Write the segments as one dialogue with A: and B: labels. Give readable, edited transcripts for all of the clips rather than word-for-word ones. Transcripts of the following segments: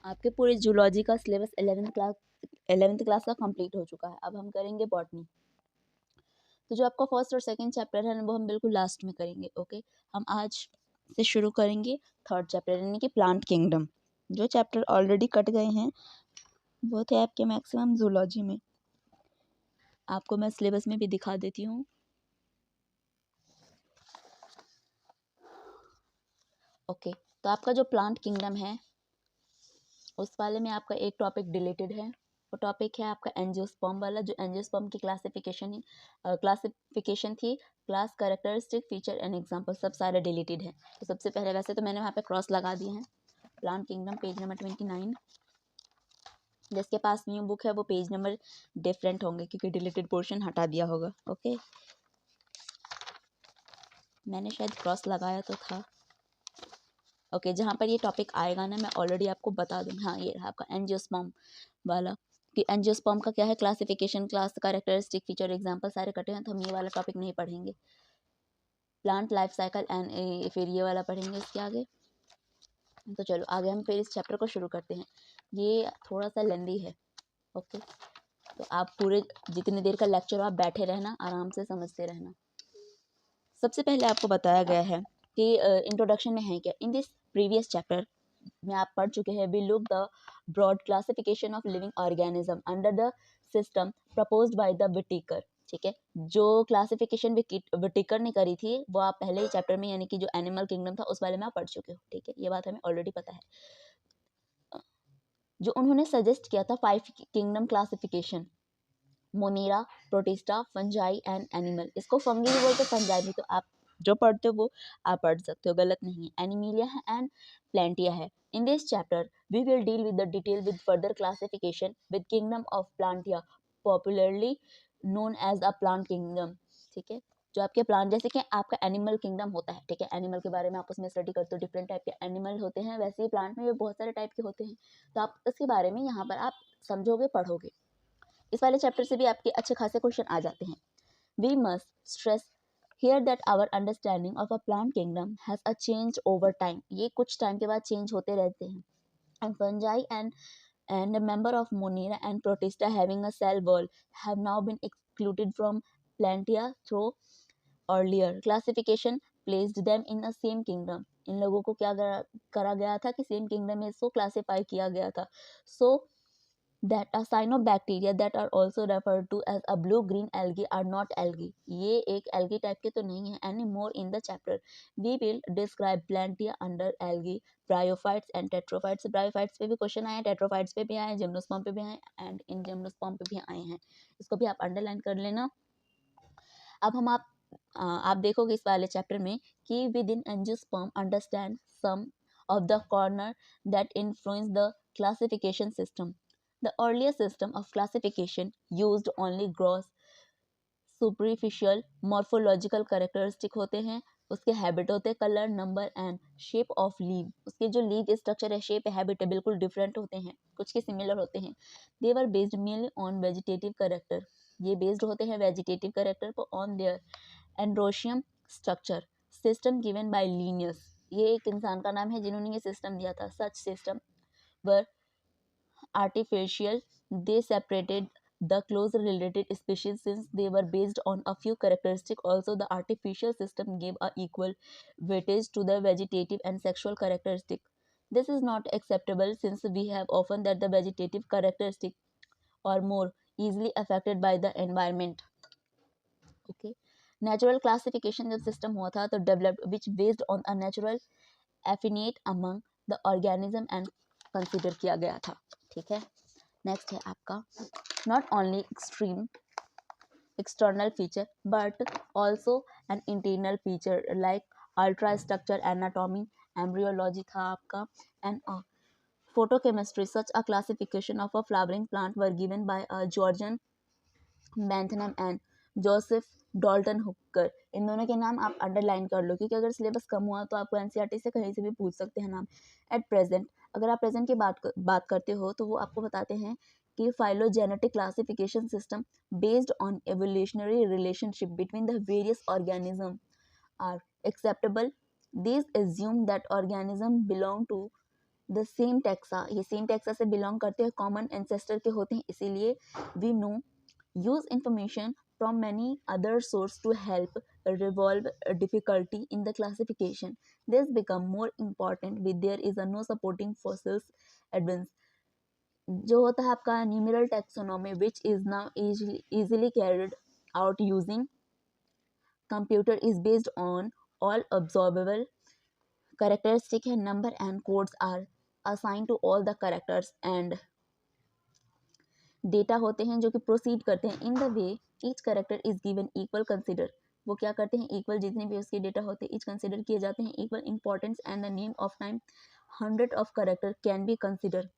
A: आपके पूरे जूलॉजी का सिलेबस 11th क्लास का कंप्लीट हो चुका है। अब हम करेंगे बॉटनी। तो जो आपका फर्स्ट और सेकंड चैप्टर है वो हम बिल्कुल लास्ट में करेंगे। ओके, हम आज से शुरू करेंगे थर्ड चैप्टर यानी कि प्लांट किंगडम। जो चैप्टर ऑलरेडी कट गए हैं वो थे आपके मैक्सिमम जूलॉजी में। आपको मैं सिलेबस में भी दिखा देती हूँ। ओके, तो आपका जो प्लांट किंगडम है उस वाले में आपका एक टॉपिक डिलीटेड है। वो टॉपिक है आपका एंजियोस्पर्म वाला। जो एंजियोस्पर्म की क्लासिफिकेशन थी, class, characteristic, feature and example, सब सारे डिलीटेड है। तो सबसे पहले वैसे तो मैंने वहाँ पे क्रॉस लगा दिए हैं। Plant kingdom page number 29। जिसके पास न्यू बुक है वो पेज नंबर डिफरेंट होंगे क्योंकि डिलीटेड पोर्शन हटा दिया होगा। ओके, मैंने शायद क्रॉस लगाया तो था। ओके, जहाँ पर ये टॉपिक आएगा ना मैं ऑलरेडी आपको बता दूँ। हाँ, ये रहा आपका एंजियोस्पर्म वाला कि एंजियोस्पर्म का क्या है, classification, class, characteristic, feature, example सारे कटे हैं। तो हम ये वाला टॉपिक नहीं पढ़ेंगे। प्लांट लाइफ साइकिल एंड फिर ये वाला पढ़ेंगे इसके आगे। तो चलो आगे हम फिर इस चैप्टर को शुरू करते हैं। ये थोड़ा सा लेंदी है। ओके, तो आप पूरे जितनी देर का लेक्चर आप बैठे रहना, आराम से समझते रहना। सबसे पहले आपको बताया गया है कि इंट्रोडक्शन में है क्या। इन दिस प्रीवियस चैप्टर में आप पढ़ चुके हैं, we look the broad classification of living organism under the system proposed by the Whittaker. ठीक है, जो क्लासिफिकेशन विटिकर ने करी थी वो आप पहले ही चैप्टर में यानी कि जो एनिमल किंगडम था उस वाले में आप पढ़ चुके हो। ठीक है, ये बात हमें ऑलरेडी पता है। जो उन्होंने सजेस्ट किया था 5 kingdom classification, Monera, Protista, fungi and animal. इसको फंगी भी बोलते, फंजाई भी। तो आप जो पढ़ते हो वो आप पढ़ सकते हो, गलत नहीं है। एनिमिलिया है एंड प्लांटिया है। In this chapter we will deal with the detail with further classification with kingdom of Plantae, popularly known as a plant kingdom. ठीक है, जो आपके प्लांट, जैसे कि आपका एनिमल किंगडम होता है। ठीक है, एनिमल के बारे में आप उसमें स्टडी करते हो, डिफरेंट टाइप के एनिमल होते हैं। वैसे ही प्लांट में भी बहुत सारे टाइप के होते हैं। तो आप इसके बारे में यहाँ पर आप समझोगे, पढ़ोगे। इस वाले चैप्टर से भी आपके अच्छे खासे क्वेश्चन आ जाते हैं। We must stress here that our understanding of a plant kingdom has a change over time. ये कुछ टाइम के बाद चेंज होते रहते हैं। And fungi and a member of Monera and Protista having a cell wall have now been excluded from Plantia through earlier classification placed them in a same kingdom. इन लोगों को क्या करा गया था कि सेम किंगडम में इसको क्लासिफाई किया गया था। So that a cyanobacteria that are also referred to as a blue green algae are not algae. ये एक algae टाइप के तो नहीं है। Anymore in the chapter we will describe Plantia under algae, bryophytes and terophytes. Bryophytes पे भी question आए हैं, टेट्रोफाइट्स पे भी आए हैं, जिम्नोस्पर्म पे भी आए हैं एंड इन जिम्नोस्पर्म पे भी आए हैं। इसको भी आप अंडरलाइन कर लेना। अब हम आप देखोगे इस वाले चैप्टर में कि within angiosperm understand some of the corner that influence the classification system. The earlier system of classification used only gross superficial morphological characteristic होते हैं। उसके हैबिट होते हैं, colour, number and shape of leave. उसके जो leave structure है, shape है, habit है, बिल्कुल डिफरेंट होते हैं, कुछ के सिमिलर होते हैं। They were based mainly on vegetative character. ये बेस्ड होते हैं वेजिटेटिव करेक्टर पर, on their androecium structure system given by Linnaeus. ये एक इंसान का नाम है जिन्होंने ये सिस्टम दिया था। Such system were artificial. They separated the closely related species since they were based on a few characteristics. Also, the artificial system gave a equal weightage to the vegetative and sexual characteristic. This is not acceptable since we have often that the vegetative characteristic are more easily affected by the environment. Okay. Natural classification जब system हुआ था तो developed which based on a natural affinity among the organism and consider किया गया था। ठीक है, next है आपका not only extreme external feature but also an internal feature like ultra structure, anatomy, embryology था आपका and photochemistry. Such a classification of a flowering plant were given by Georgian Bentham and Joseph Dalton Hooker. इन दोनों के नाम आप underline कर लो क्योंकि अगर सिलेबस कम हुआ तो आपको एनसीईआरटी से कहीं से भी पूछ सकते हैं नाम। एट प्रेजेंट, अगर आप प्रेजेंट की बात करते हो तो वो आपको बताते हैं कि phylogenetic classification system based on evolutionary relationship between the various organisms are acceptable. These assume that organisms belong to the same taxa, ये सेम टैक्सा से बिलोंग करते हैं, कॉमन एंसेस्टर के होते हैं, इसीलिए we now use information from many other sources to help resolve a difficulty in the classification. This become more important with there is a no supporting fossils evidence. जो होता है आपका numeral taxonomy which is now easily carried out using computer is based on all observable characteristic है, number and codes are assigned to all the characters and data होते हैं जो कि proceed करते हैं in the way each character is given equal consider, वो क्या करते हैं इक्वल, जितने भी उसके डेटा होते हैं ईच कंसिडर किए जाते हैं equal importance and the name of time 100 of character can be considered.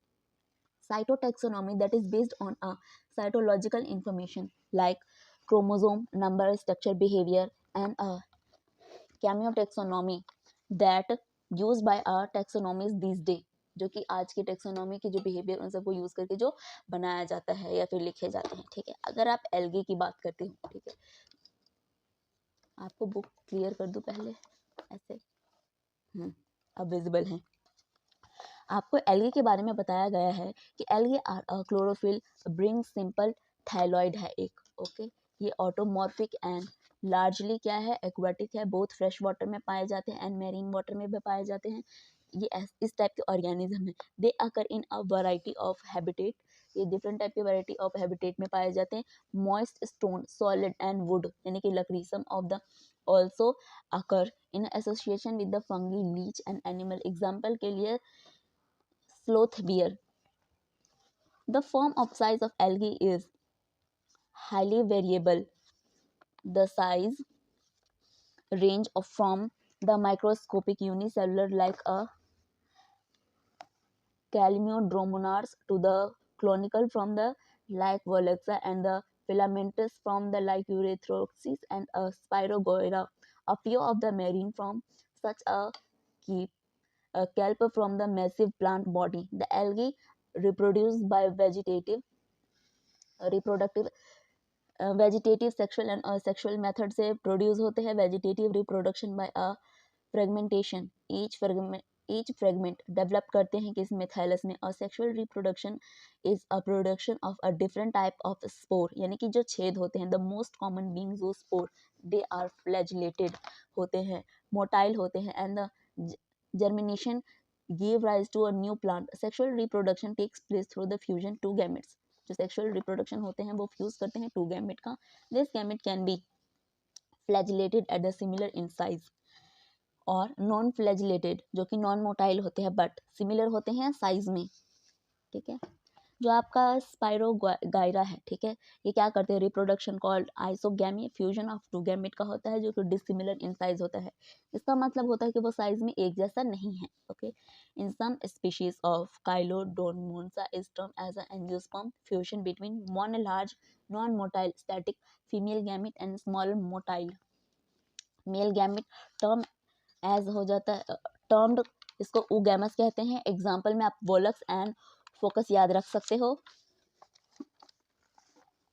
A: Cytotaxonomy that is based on a cytological information like chromosome number, structure, behavior, and a chemiotaxonomy that used by a taxonomists these days, जो कि आज की taxonomy की जो behaviour उन सबको use करके जो बनाया जाता है या फिर लिखे जाते हैं, ठीक है। अगर आप एल्गी की बात करते हो, ठीक है, आपको बुक क्लियर कर दूं पहले ऐसे, अब विजिबल है। आपको एल्गी के बारे में बताया गया है कि algae are a chlorophyll bearing simple thalloid है एक, ओके। ये ऑटोमॉर्फिक एंड लार्जली क्या है, एक्वाटिक है, बोथ फ्रेश वाटर में पाए जाते हैं एंड मेरीन वाटर में भी पाए जाते हैं। ये इस टाइप के ऑर्गेनिज्म है। They occur in a variety of habitat, ये डिफरेंट टाइप के वैरायटी ऑफ हैबिटेट में पाए जाते हैं। Moist stone, solid and wood यानी कि लकड़ी, some of the also occur in association with the fungi, leech and animal. Example के लिए sloth bear. The form of size of algae is highly variable. The size range from the microscopic unicellular like a Calmodromonas to the conical from the like Vollexa and the filamentous from the like Eurythroxis and a Spirogoera. A few of the marine from such a keep a kelp from the massive plant body. The algae reproduce by reproductive vegetative sexual and asexual method से produce होते हैं। Vegetative reproduction by a fragmentation, each fragment develop करते हैं किसमें, thallus में। Asexual reproduction is a production of a different type of spore, यानी कि जो छेद होते हैं, द मोस्ट कॉमन बीइंग जो स्पोर, दे आर फ्लैजिलेटेड होते हैं, मोटाइल होते हैं and the germination give rise to a new plant. Sexual reproduction takes place through the fusion two gametes, जो सेक्सुअल रिप्रोडक्शन होते हैं वो फ्यूज करते हैं टू गैमेट का। This gamete can be flagellated at the similar in size और non flagellated जो कि नॉन मोटाइल होते हैं बट सिमिलर होते हैं साइज में, ठीक है। जो आपका स्पाइरोगाइरा है, ठीक है, ये क्या करते हैं, reproduction called isogamy, fusion of two gamete का होता है जो कि डिसिमिलर इन साइज होता है। इसका मतलब होता है कि वो साइज में एक जैसा नहीं है, okay. In some species of Chlamydomonas is term as a angiosperm fusion between one large non motile static female gamete and small motile male gamete. Term as हो जाता है टर्म्ड, इसको उगैमस कहते हैं। एग्जाम्पल में आप वोलक्स एंड फोकस याद रख सकते हो।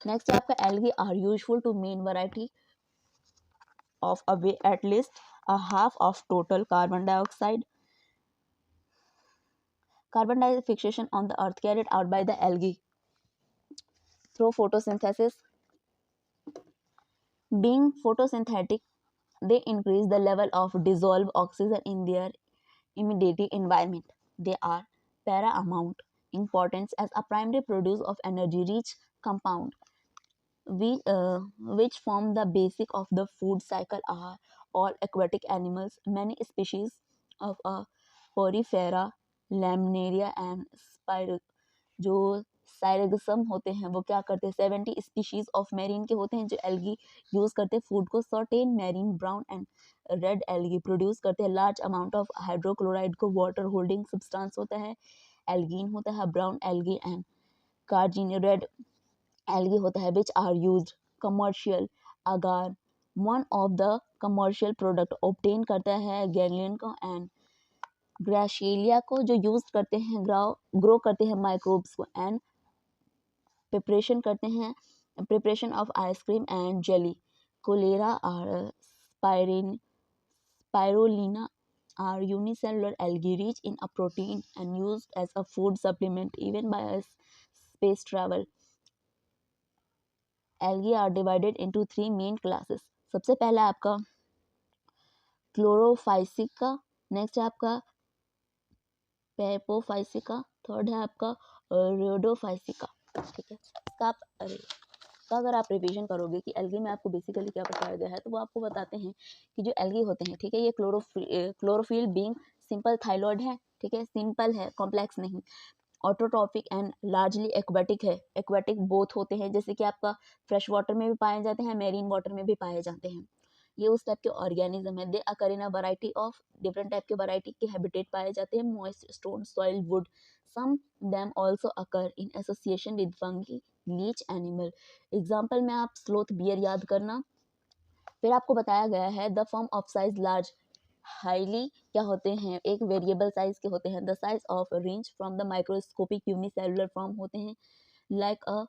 A: नेक्स्ट आपका algae are useful to man variety of away at least a half of total carbon dioxide fixation on the earth carried out by the algae through photosynthesis. Being photosynthetic, they increase the level of dissolved oxygen in their immediate environment. They are paramount importance as a primary producer of energy-rich compound, which form the basic of the food cycle are all aquatic animals. Many species of porifera, laminaria and जो साइरगसम होते हैं वो क्या करते हैं, 70 species of marine के होते हैं जो एल्गी यूज करते हैं फूड को। Certain marine brown and red algae produce करते हैं लार्ज अमाउंट ऑफ हाइड्रोक्लोराइड को वाटर होल्डिंग सब्सटेंस होता है। एल्गीन होता है brown algae and carrageen red algae होता है which are used commercial agar one of the commercial product obtain करता है गैंग्लियन को एंड ग्राशिलिया को जो यूज करते हैं ग्रो करते हैं माइक्रोब्स को एंड प्रिपरेशन करते हैं preparation of ice cream and jelly. Chlorella और spirulina are unicellular algae rich in a protein and used as a food supplement even by a space travel. Algae are divided into three main classes. सबसे पहला आपका क्लोरोफाइसिका, next है आपका पेपोफाइसिका, third है आपका रेडोफाइसिका। ठीक है, इसका आप तो अगर आप रिवीजन करोगे कि एल्गी में आपको बेसिकली क्या बताया गया है, तो वो आपको बताते हैं कि जो एल्गी होते हैं, ठीक है, ये क्लोरोफिल बीइंग सिंपल थाइलॉइड है, ठीक है, सिंपल है, कॉम्प्लेक्स नहीं, ऑटोट्रॉफिक एंड लार्जली एक्वेटिक है, एक्वेटिक बोथ होते हैं, जैसे कि आपका फ्रेश वाटर में भी पाए जाते हैं, मेरीन वाटर में भी पाए जाते हैं। ये उस टाइप के ऑर्गेनिज्म है। They occur in a variety of different type के वैरायटी के हैबिटेट पाए जाते हैं, moist stone, soil, wood. Some them also occur in association with fungi, leech animal. Example में आप स्लोथ बियर याद करना। फिर आपको बताया गया है the form of size large, highly क्या होते हैं, एक वेरिएबल साइज के होते हैं। The size of range from the microscopic unicellular form होते हैं, लाइक अ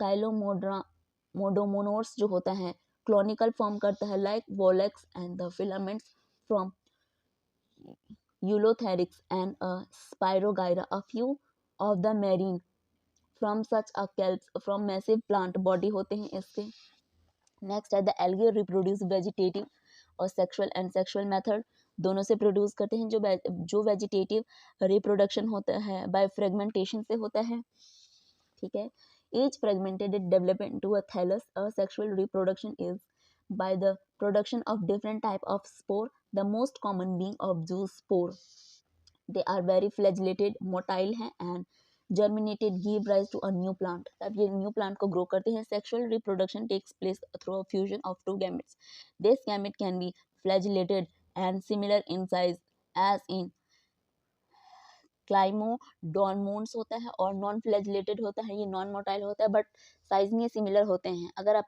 A: काइलोमोडोमोनोर्स जो होता है क्लोनिकल फॉर्म करता है, like Volvox and the filaments from Ulothrix and a Spirogyra. A few of the marine from such a kelps from massive plant body होते हैं इसके। नेक्स्ट है द एल्गी रिप्रोड्यूस वेजिटेटिव और सेक्सुअल एंड सेक्सुअल मेथड दोनों से produce करते हैं। जो वेजिटेटिव रिप्रोडक्शन होता है बाय फ्रेगमेंटेशन से होता है, ठीक है। Each fragmented it develop into a thallus. A sexual reproduction is by the production of different type of spore, the most common being of zoospore. They are very flagellated, motile हैं and germinated give rise to a new plant. तब ये new plant को grow करते हैं. Sexual reproduction takes place through a fusion of two gametes. This gamete can be flagellated and similar in size as in क्लाइमोडोनमोन्स होता है और non flagellated होता है, ये नॉन मोटाइल होता है बट साइज में सिमिलर होते हैं। अगर आप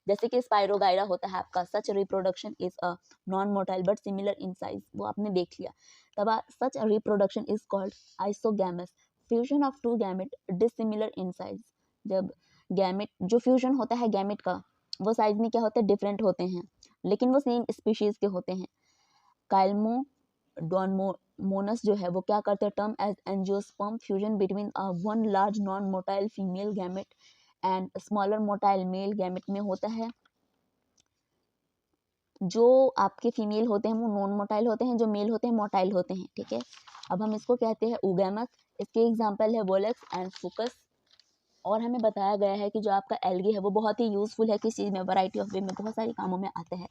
A: जैसे कि स्पाइरोगाइरा होता है आपका, such reproduction is a non motile but similar in size, वो आपने देख लिया। तब such reproduction is called isogamous, fusion of two gamete dissimilar in size. जब गैमेट जो फ्यूजन होता है गैमेट का, वो साइज में क्या होते हैं, डिफरेंट होते हैं, लेकिन वो सेम स्पीशीज के होते हैं। काइलमोडोनमोनस जो है वो क्या करते हैं, term as angiosperm, fusion between one large non motile female gamete and smaller motile male gamete में होता है। जो आपके फीमेल होते हैं वो नॉन मोटाइल होते हैं, जो मेल होते हैं मोटाइल होते हैं, ठीक है। अब हम इसको कहते हैं oogamous। इसके एग्जाम्पल है वोलेक्स एंड फुकस। और हमें बताया गया है कि जो आपका एल्गी है वो बहुत ही यूजफुल है, किस चीज़ में, वैरायटी ऑफ वे में, बहुत सारी कामों में आते हैं।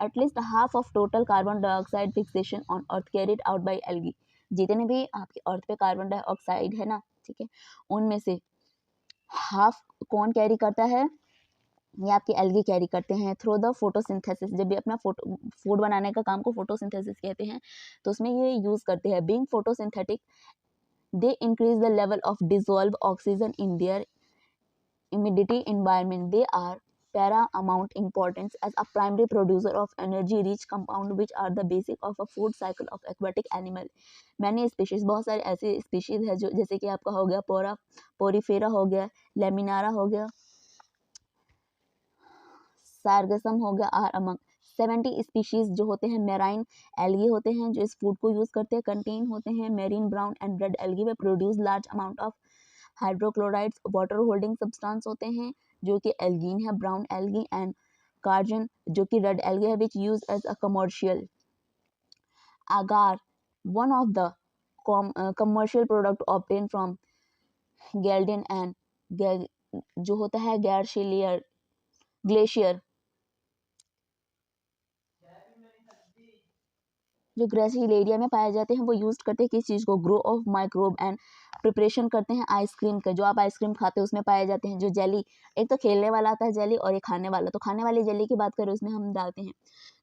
A: At least half of total carbon dioxide fixation on earth carried out by algae. जितने भी आपके अर्थ पे कार्बन डाइऑक्साइड है ना, ठीक है, उनमें से हाफ कौन कैरी करता है, ये आपके एल्गी कैरी करते हैं थ्रू द फोटोसिंथेसिस। जब भी अपना फूड बनाने का काम को फोटोसिंथेसिस कहते हैं, तो उसमें ये यूज करते हैं। Being photosynthetic they increase the level of dissolve oxygen in their immediate environment. They are paramount importance as a primary producer of energy rich compound which are the basic of a food cycle of aquatic animal. Many species, बहुत सारे ऐसे species है जो, जैसे कि आपका हो गया पोरीफेरा हो गया, लेमिनारा हो गया, सार्गसम हो गया, आर अमंग 70 स्पीशीज जो होते हैं मेराइन एल्गी होते हैं, जो इस फूड को यूज करते हैं, कंटेन होते हैं marine brown and red algae में produce large amount of hydrochlorides, water holding substance होते हैं जो कि एल्गीन है, ब्राउन एल्गी, एंड कार्जन जो कि रेड एल्गी है, which use as a commercial. agar one of the commercial product obtain from Gelidium and जो होता है ग्लेशियर जो ग्रेसिल एरिया में पाए जाते हैं, वो यूज करते हैं किस चीज़ को, grow of microbe and preparation करते हैं आइसक्रीम का। जो आप आइसक्रीम खाते हैं उसमें पाए जाते हैं। जो जेली, एक तो खेलने वाला आता है जेली और एक खाने वाला, तो खाने वाली जेली की बात करें उसमें हम डालते हैं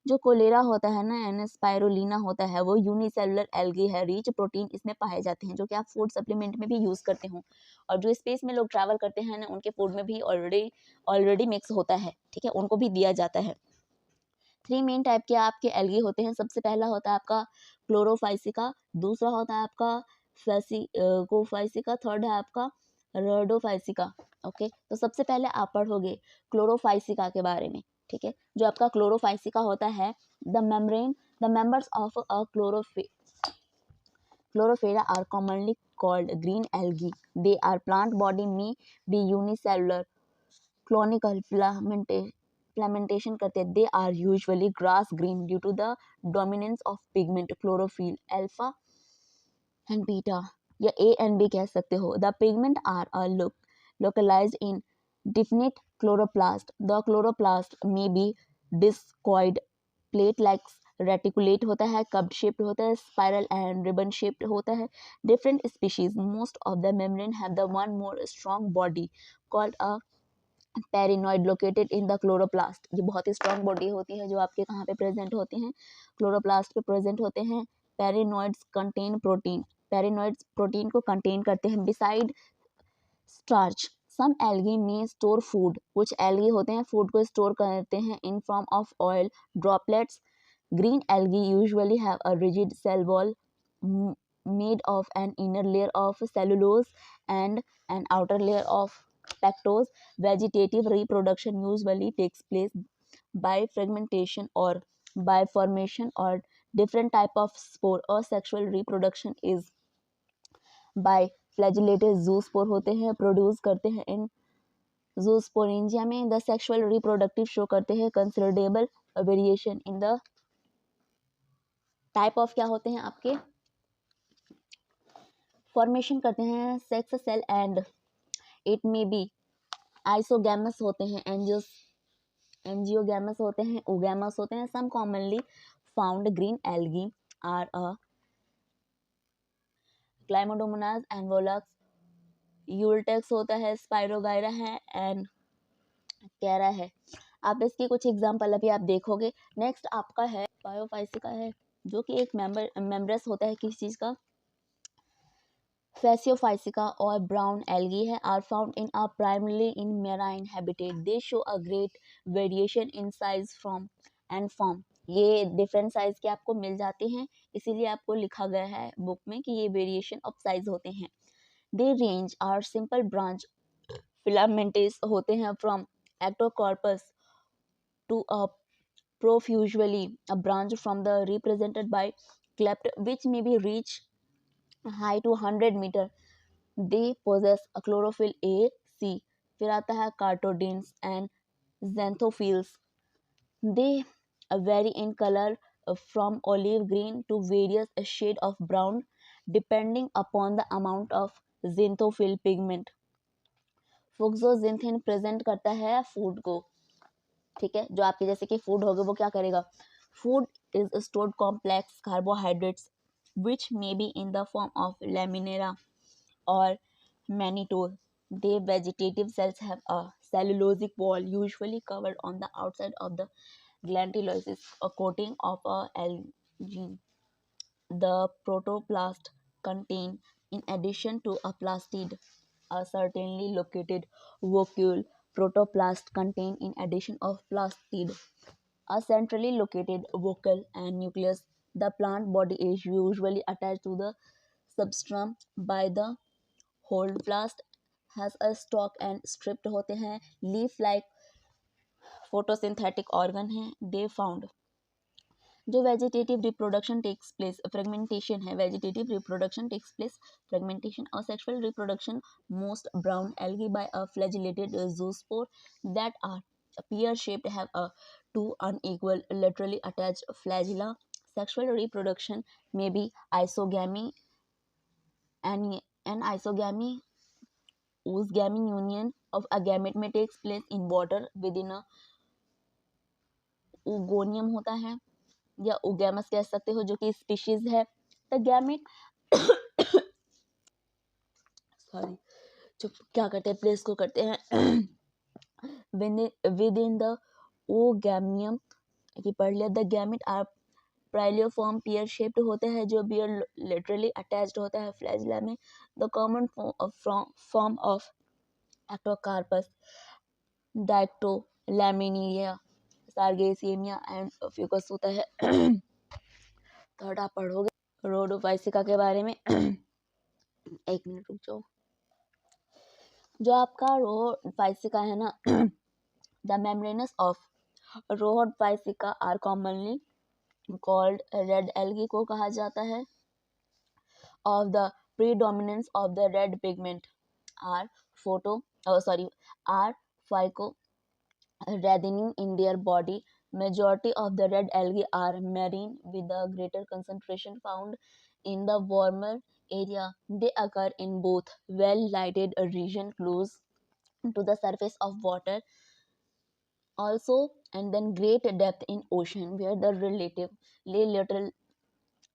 A: जो कोलेरा होता है ना, एनस स्पाइरुलिना होता है, वो यूनिसेलुलर एल्गी है, रिच प्रोटीन इसमें पाए जाते हैं जो कि आप फूड सप्लीमेंट में भी यूज करते हो। और जो स्पेस में लोग ट्रैवल करते हैं ना, उनके फूड में भी ऑलरेडी मिक्स होता है, ठीक है, उनको भी दिया जाता है। 3 मेन टाइप के आपके एल्गी होते हैं। सबसे पहला होता है आपका क्लोरोफाइसिका, दूसरा होता है आपका कोफाइसिका, थर्ड है आपका रेडोफाइसिका। ओके, तो सबसे पहले आप पढ़ोगे क्लोरोफाइसिका के बारे में, ठीक है। जो आपका क्लोरोफाइसिका होता है, the membrane The members of a chlorophylla are commonly called green algae. They are plant body may be unicellular, conical filamentation करते हैं. They are usually grass green due to the dominance of pigment chlorophyll alpha and beta, या A and B कह सकते हो. The pigment are localized in definite chloroplast. The chloroplast may be discoid, plate-like, reticulate होता है, cup shaped होता है, spiral and ribbon shaped होता है. Different species, most of the membrane have the one more strong body called a pyrenoid located in the chloroplast. ये बहुत ही strong body होती है जो आपके कहाँ पे प्रेजेंट होते हैं, क्लोरोप्लास्ट पे प्रेजेंट होते हैं. Pyrenoids contain protein, pyrenoids protein को कंटेन करते हैं. बिसाइड स्टार्च, सम एल्गी में स्टोर फूड, कुछ एल्गी होते हैं फूड को स्टोर करते हैं in form of oil droplets. Green algae usually have a rigid cell wall made of an inner layer of cellulose and an outer layer of pectose. Vegetative reproduction usually takes place by fragmentation or by formation or different type of spore. और sexual reproduction is by flagellated zoospore होते हैं, produce करते हैं इन zoosporangia में. the sexual reproductive show करते हैं considerable variation in the type of क्या होते हैं आपके फॉर्मेशन करते हैं sex cell and it may be isogamous होते हैं, एंजियोगैमस होते हैं, ओगैमस होते हैं. Some commonly found green algae are a Chlamydomonas, Volvox, Ulothrix होता है, स्पाइरोगायरा है एंड कैरा है. आप इसकी कुछ एग्जांपल अभी आप देखोगे. नेक्स्ट आपका है बायोफाइसिका है जो कि एक मेम्ब्रेस होता है किस चीज़ का, Phaseophysica or brown algae are found in primarily in marine habitat. They show a great variation in size from and form. ये डिफरेंट साइज के आपको मिल जाते हैं, इसीलिए आपको लिखा गया है बुक में कि ये वेरिएशन ऑफ साइज होते हैं. They range are simple branch filamentous होते हैं फ्रॉम एक्टोकॉर्पस टू अ प्रोफ, usually a branch from the represented by cleft which may be reached high to 100 meter. They possess a chlorophyll A, C. फिर आता है cartodines and xanthophylls. They vary in color from olive green to various shade of brown depending upon the amount of xanthophyll pigment. Fuxoxanthin present करता है food को, ठीक है, जो आपके जैसे कि फूड होगा वो क्या करेगा, food is stored complex carbohydrates which may be in the form of laminera or mannitol. They vegetative cells have a cellulosic wall usually covered on the outside of the glandulosis, a coating of a algin. The protoplast contain, in addition to a plastid, a certainly located vacuole. Protoplast contain, in addition of plastid, a centrally located vocal and nucleus. The plant body is usually attached to the substrum by the holdfast, has a stalk and stripped होते हैं, leaf like photosynthetic organ है. They found जो vegetative reproduction takes place fragmentation है, vegetative reproduction takes place fragmentation. और sexual reproduction most brown algae by a flagellated zoospore that are pear shaped, have a two unequal laterally attached flagella. Sexual reproduction may be isogamy and isogamy oosgamy union of a gamete may takes place in water within a oogonium होता है या oogamous कह सकते हो जो कि species है. The gamete sorry जो क्या करते हैं प्लेस को करते हैं विद इन द ओगैमियम की पढ़ लिया. The gamete are pyriform pear shaped होते हैं जो बियर लिटरली अटैच्ड होता है फ्लैजिला में. The common form of Ectocarpus Dictyota Laminaria Sargassum and Fucus होता है. थर्ड आप पढ़ोगे रोडोफाइसिका के बारे में. एक मिनट रुक जाओ. जो आपका रोडोफाइसिका है ना, the membranes of Rhodophyceae are commonly called red algae को कहा जाता है। Of the predominance of the red pigment are are phyco reddening in their body. Majority of the red algae are marine with a greater concentration found in the warmer area. They occur in both well-lighted region close to the surface of water also, and then great depth in ocean where the relatively little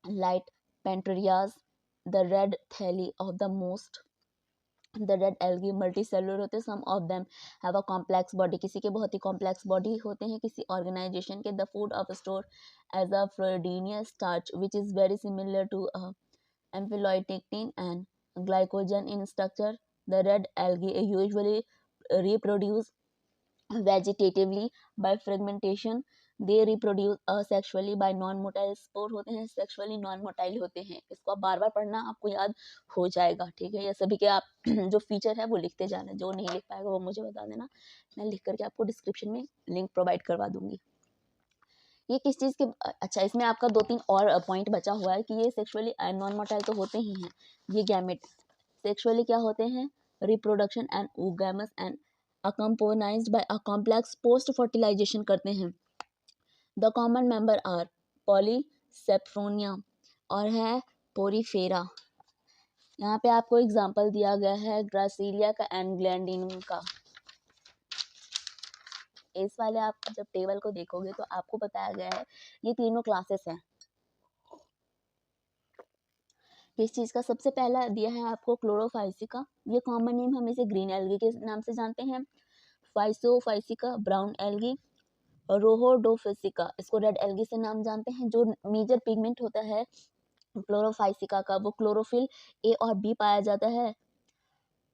A: light Pantherias, the red thelly of the most the red algae multi cellular होते हैं। Some of them have a complex body, किसी के बहुत ही complex body होते हैं किसी organisation के। The food of store as a floridean starch which is very similar to amylopectin and glycogen in structure. The red algae usually reproduce vegetatively by fragmentation. They reproduce asexually by non-motile spore होते हैं, sexually non-motile होते हैं। इसको आप बार बार पढ़ना, आपको याद हो जाएगा, ठीक है। ये सभी के आप जो फीचर है वो लिखते जाना, जो नहीं लिख पाएगा वो मुझे बता देना, मैं लिख करके आपको डिस्क्रिप्शन में लिंक प्रोवाइड करवा दूंगी। ये किस चीज़ के, अच्छा इसमें आपका 2-3 और पॉइंट बचा हुआ है कि ये सेक्सुअली नॉन मोटाइल तो होते ही हैं। ये गैमेट सेक्सुअली क्या होते हैं, reproduction and oogamous and accompanied by a complex post fertilization करते हैं। द कॉमन मेंबर आर पॉलीसेप्रोनिया और है पोरीफेरा। यहाँ पे आपको एग्जांपल दिया गया है ग्रासिलिया का एंड ग्लैंडिनम का। इस वाले आप जब टेबल को देखोगे तो आपको बताया गया है ये तीनों क्लासेस हैं किस चीज़ का। सबसे पहला दिया है आपको क्लोरोफाइसिका, ये कॉमन नेम हम इसे ग्रीन एल्गी के नाम से जानते हैं। फाइसोफाइसिका ब्राउन एल्गी, रोहोडोफिसिका इसको रेड एल्गी से नाम जानते हैं। जो मेजर पिगमेंट होता है क्लोरोफाइसिका का वो क्लोरोफिल ए और बी पाया जाता है।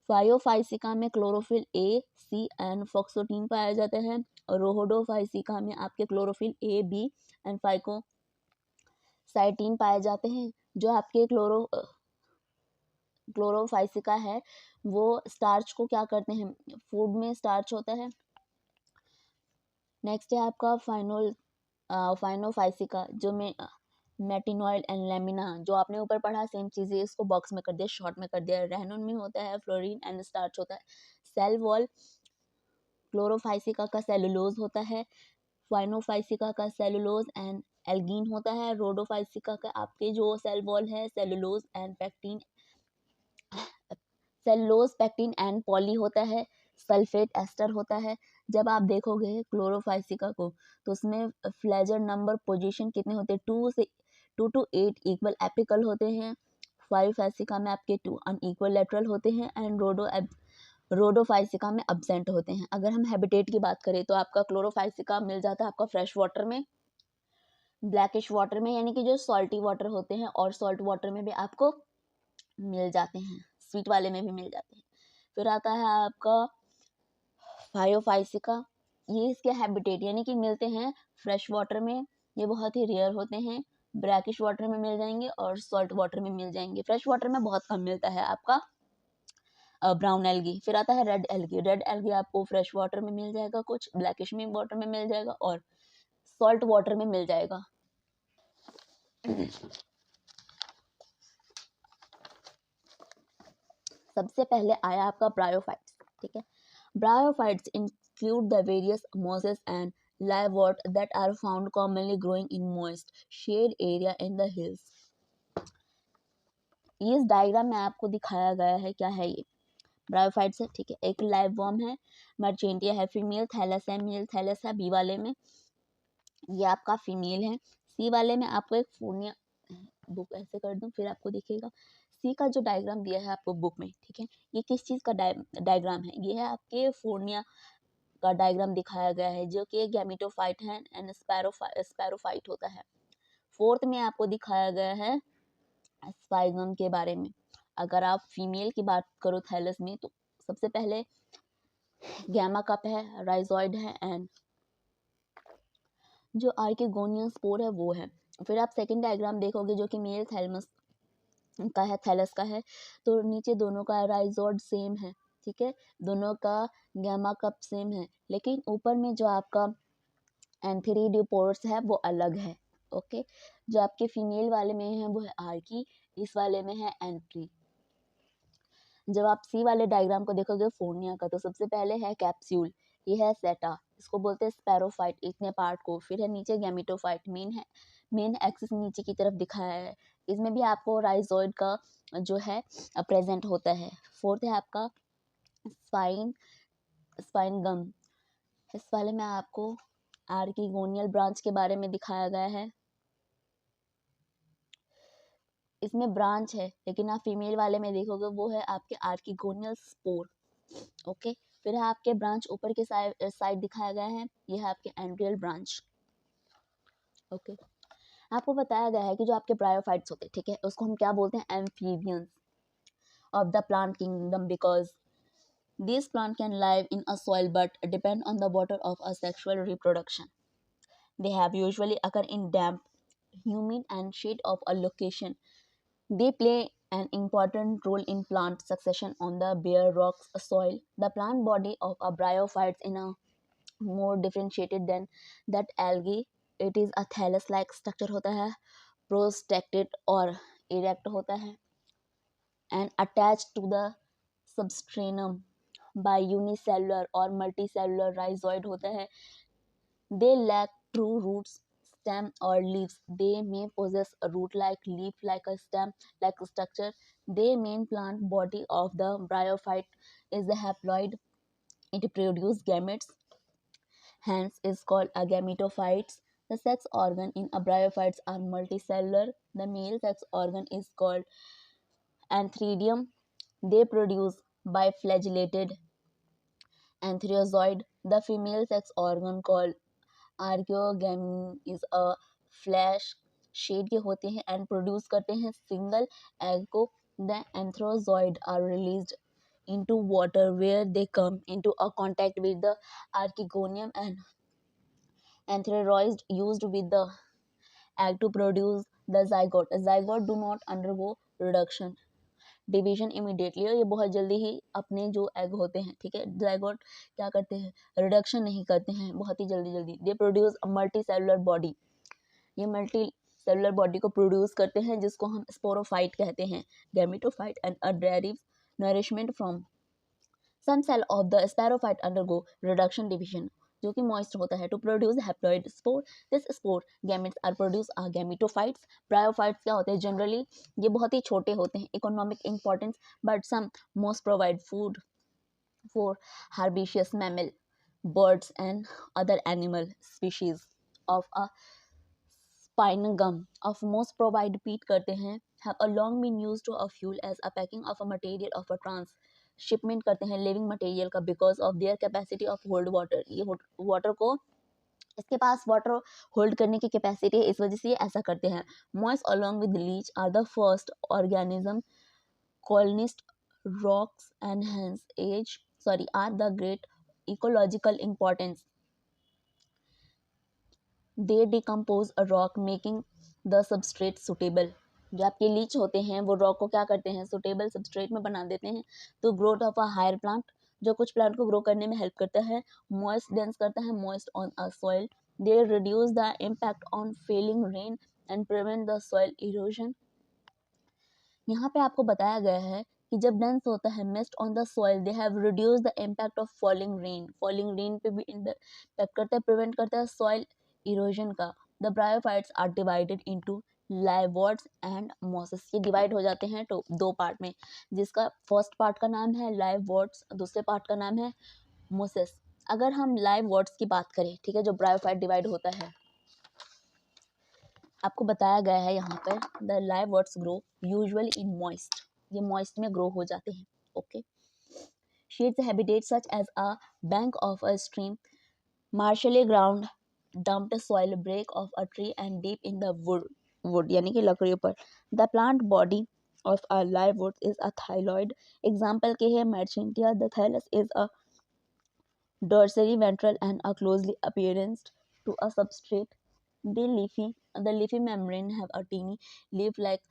A: फायोफाइसिका में क्लोरोफिल ए सी एंड फॉक्सोटीन पाया जाता है। और रोहोडोफाइसिका में आपके क्लोरोफिल ए बी एंड फाइकोसाइटिन पाए जाते हैं। जो आपके क्लोरोफाइसिका है वो स्टार्च को क्या करते हैं, फूड में स्टार्च होता है। नेक्स्ट है आपका फाइनोफाइसिका जो में मेटिनॉइड एंड लेमिना, जो आपने ऊपर पढ़ा सेम चीज़ है, इसको बॉक्स में कर दिया, शॉर्ट में कर दिया। रेहनून में होता है फ्लोरीन एंड स्टार्च होता है। सेल वॉल क्लोरोफाइसिका का सेलुलोज होता है। फाइनोफाइसिका का सेलुलोज एंड एल्गीन होता है। रोडोफाइसिका का आपके जो सेल वॉल है cellulose and pectin, cellulose pectin and poly होता है। सल्फेट एस्टर होता है। जब आप देखोगे क्लोरोफाइसिका को तो उसमें फ्लेजर नंबर पोजीशन कितने होते हैं, 2 to 8 इक्वल एपिकल होते हैं। फाइफाइसिका में आपके 2 अनइक्वल लेटरल होते हैं एंड रोडोफाइसिका में अब्सेंट होते हैं। अगर हम हैबिटेट की बात करें तो आपका क्लोरोफाइसिका मिल जाता है आपका फ्रेश वाटर में, ब्लैकिश वाटर में यानी कि जो सॉल्टी वाटर होते हैं, और सॉल्ट वाटर में भी आपको मिल जाते हैं, स्वीट वाले में भी मिल जाते हैं। फिर आता है आपका फायोफाइसिका, ये इसके हैबिटेट यानी कि मिलते हैं फ्रेश वाटर में, ये बहुत ही रेयर होते हैं। ब्रैकिश वाटर में मिल जाएंगे और सॉल्ट वाटर में मिल जाएंगे। फ्रेश वाटर में बहुत कम मिलता है आपका ब्राउन एल्गी। फिर आता है रेड एल्गी। रेड एल्गी आपको फ्रेश वाटर में मिल जाएगा, कुछ ब्लैकिश में वाटर में मिल जाएगा और सॉल्ट वाटर में मिल जाएगा। सबसे पहले आया आपका ब्रायोफाइट्स, ठीक है। Bryophytes include the various mosses and liverwort that are found commonly growing in moist shade area in the hills. इस डायग्राम में आपको दिखाया गया है क्या है ये ब्रायोफाइट्स है, ठीक है। एक लाइव वॉर्म है, मर्चेंटिया है फीमेल, थैलस है मेल, थैलस है बी वाले में, ये आपका फीमेल है। सी वाले में आपको एक फोर्निया, बुक ऐसे कर दूं फिर आपको दिखेगा। सी का जो डायग्राम दिया है आपको बुक में, ठीक है, ये किस चीज़ का डायग्राम है, ये है आपके फोर्निया का डायग्राम दिखाया गया है जो कि गैमेटोफाइट है एंड स्पैरोफाइट होता है। फोर्थ में आपको दिखाया गया है स्पाइगम के बारे में। अगर आप फीमेल की बात करो थैलस में तो सबसे पहले गैमा कप है, राइजॉइड है एंड जो आर्किगोनियन स्पोर है वो है। फिर आप सेकंड डायग्राम देखोगे जो कि मेल थैलमस का है, थैलस का है, तो नीचे दोनों का राइजॉइड सेम है, ठीक है, दोनों का गैमा कप सेम है, लेकिन ऊपर में जो आपका एंथीरिडियोपोर्स है वो अलग है। ओके। जो आपके फीमेल वाले में है वो है आर्की, इस वाले में है एंट्री। जब आप सी वाले डायग्राम को देखोगे फोर्निया का, तो सबसे पहले है कैप्सूल, ये है सेटा, इसको बोलते हैं स्पैरोफाइट, इतने पार्ट को। फिर है नीचे गैमेटोफाइट, मेन एक्सिस नीचे की तरफ दिखाया है। इसमें भी आपको राइजोइड का जो है प्रेजेंट होता है। फोर्थ है आपका स्पाइन स्पाइन गम, इस वाले में आपको आर्किगोनियल ब्रांच के बारे में दिखाया गया है। इसमें ब्रांच है, लेकिन आप फीमेल वाले में देखोगे वो है आपके आर्किगोनियल स्पोर। ओके। फिर है आपके ब्रांच ऊपर के साइड दिखाया गया है, ये है आपके एंड्रियल ब्रांच। ओके। आपको बताया गया है कि जो आपके ब्रायोफाइट्स होते हैं, ठीक है, उसको हम क्या बोलते हैं, amphibians of the plant kingdom, because these plants can live in a soil but depend on the water of a sexual reproduction. They have usually occur in damp, humid and shade of a location. They play an important role in plant succession on the bare rocks soil. The plant body of a bryophytes in a more differentiated than that algae. It is a thallus-like structure होता है, prostrate और erect होता है, and attached to the substernum by unicellular or multicellular rhizoid होता है. They lack true roots, stem or leaves. They may possess a root-like, leaf-like, a stem-like structure. The main plant body of the bryophyte is the haploid. It produces gametes, hence is called a gametophytes. The sex organ in a bryophytes are multicellular. The male sex organ is called antheridium. They produce biflagellated antheriozoid. The female sex organ called archaeogamy is a flask shaped के होते हैं and produce करते हैं single egg को. The antherozoid are released into water where they come into a contact with the archegonium and antheroids used with the egg to produce the zygote. Zygote do not undergo reduction division immediately, और ये बहुत जल्दी ही अपने जो egg होते हैं, ठीक है, जाइगोट क्या करते हैं, रिडक्शन नहीं करते हैं बहुत ही जल्दी जल्दी. They produce a multi cellular body, ये मल्टी सेलुलर बॉडी को प्रोड्यूस करते हैं जिसको हम स्पोरोफाइट कहते हैं. Gametophyte and a derives nourishment from some cell of the sporophyte undergo reduction division, जो कि मॉइस्ट होता है, to produce haploid spore. This spore gametes are produce are gametophytes. Bryophytes क्या होते हैं, जनरली ये बहुत ही छोटे होते हैं, economic importance, but some most provide food for herbaceous mammal, birds and other animal species of a spinogum of most provide feed करते हैं, have a long been used to a fuel as a packing of a material of a transshipment करते हैं living material का, because of their capacity of hold water. ये water को, इसके पास water hold करने की कैपेसिटी है, इस वजह से ये ऐसा करते हैं. मॉइस along with leech are the first organism colonist rocks and hence are the great ecological importance. They decompose a rock making the substrate suitable. जो आपके लीच होते हैं वो रॉक को क्या करते हैं, सुटेबल सबस्ट्रेट में बना देते हैं. तो growth of a higher plant, जो कुछ प्लांट को ग्रो करने में हेल्प करता है. मॉइस्ट डेंस करता है, moist on a soil. They reduce the impact on falling rain and prevent the soil erosion. यहाँ पे आपको बताया गया है कि जब डेंस होता है mist on the soil, they have reduce the impact of falling rain पे भी इम्पैक्ट करता है, प्रिवेंट करता है सॉइल इरोजन का. The bryophytes are divided into liverworts and mosses. ये डिवाइड हो जाते हैं तो दो पार्ट में, जिसका फर्स्ट पार्ट का नाम है लाइवॉट्स, दूसरे पार्ट का नाम है मोसेस. अगर हम लाइवॉट्स की बात करें, ठीक है, जो ब्रायोफाइट डिवाइड होता है, आपको बताया गया है यहाँ पर, the liverworts grow usually in moist, ये मॉइस्ट में ग्रो हो जाते हैं. Okay. Sheets habitat such as a bank of a stream, marshy ground, damped soil, break of a tree and deep in the wood यानी कि लकड़ियों पर. The plant body of a liverwort is a thalloid. Example के है Marchantia. The thallus is a dorsally ventral and a closely appearance to a substrate. The leafy membrane have a teeny leaf-like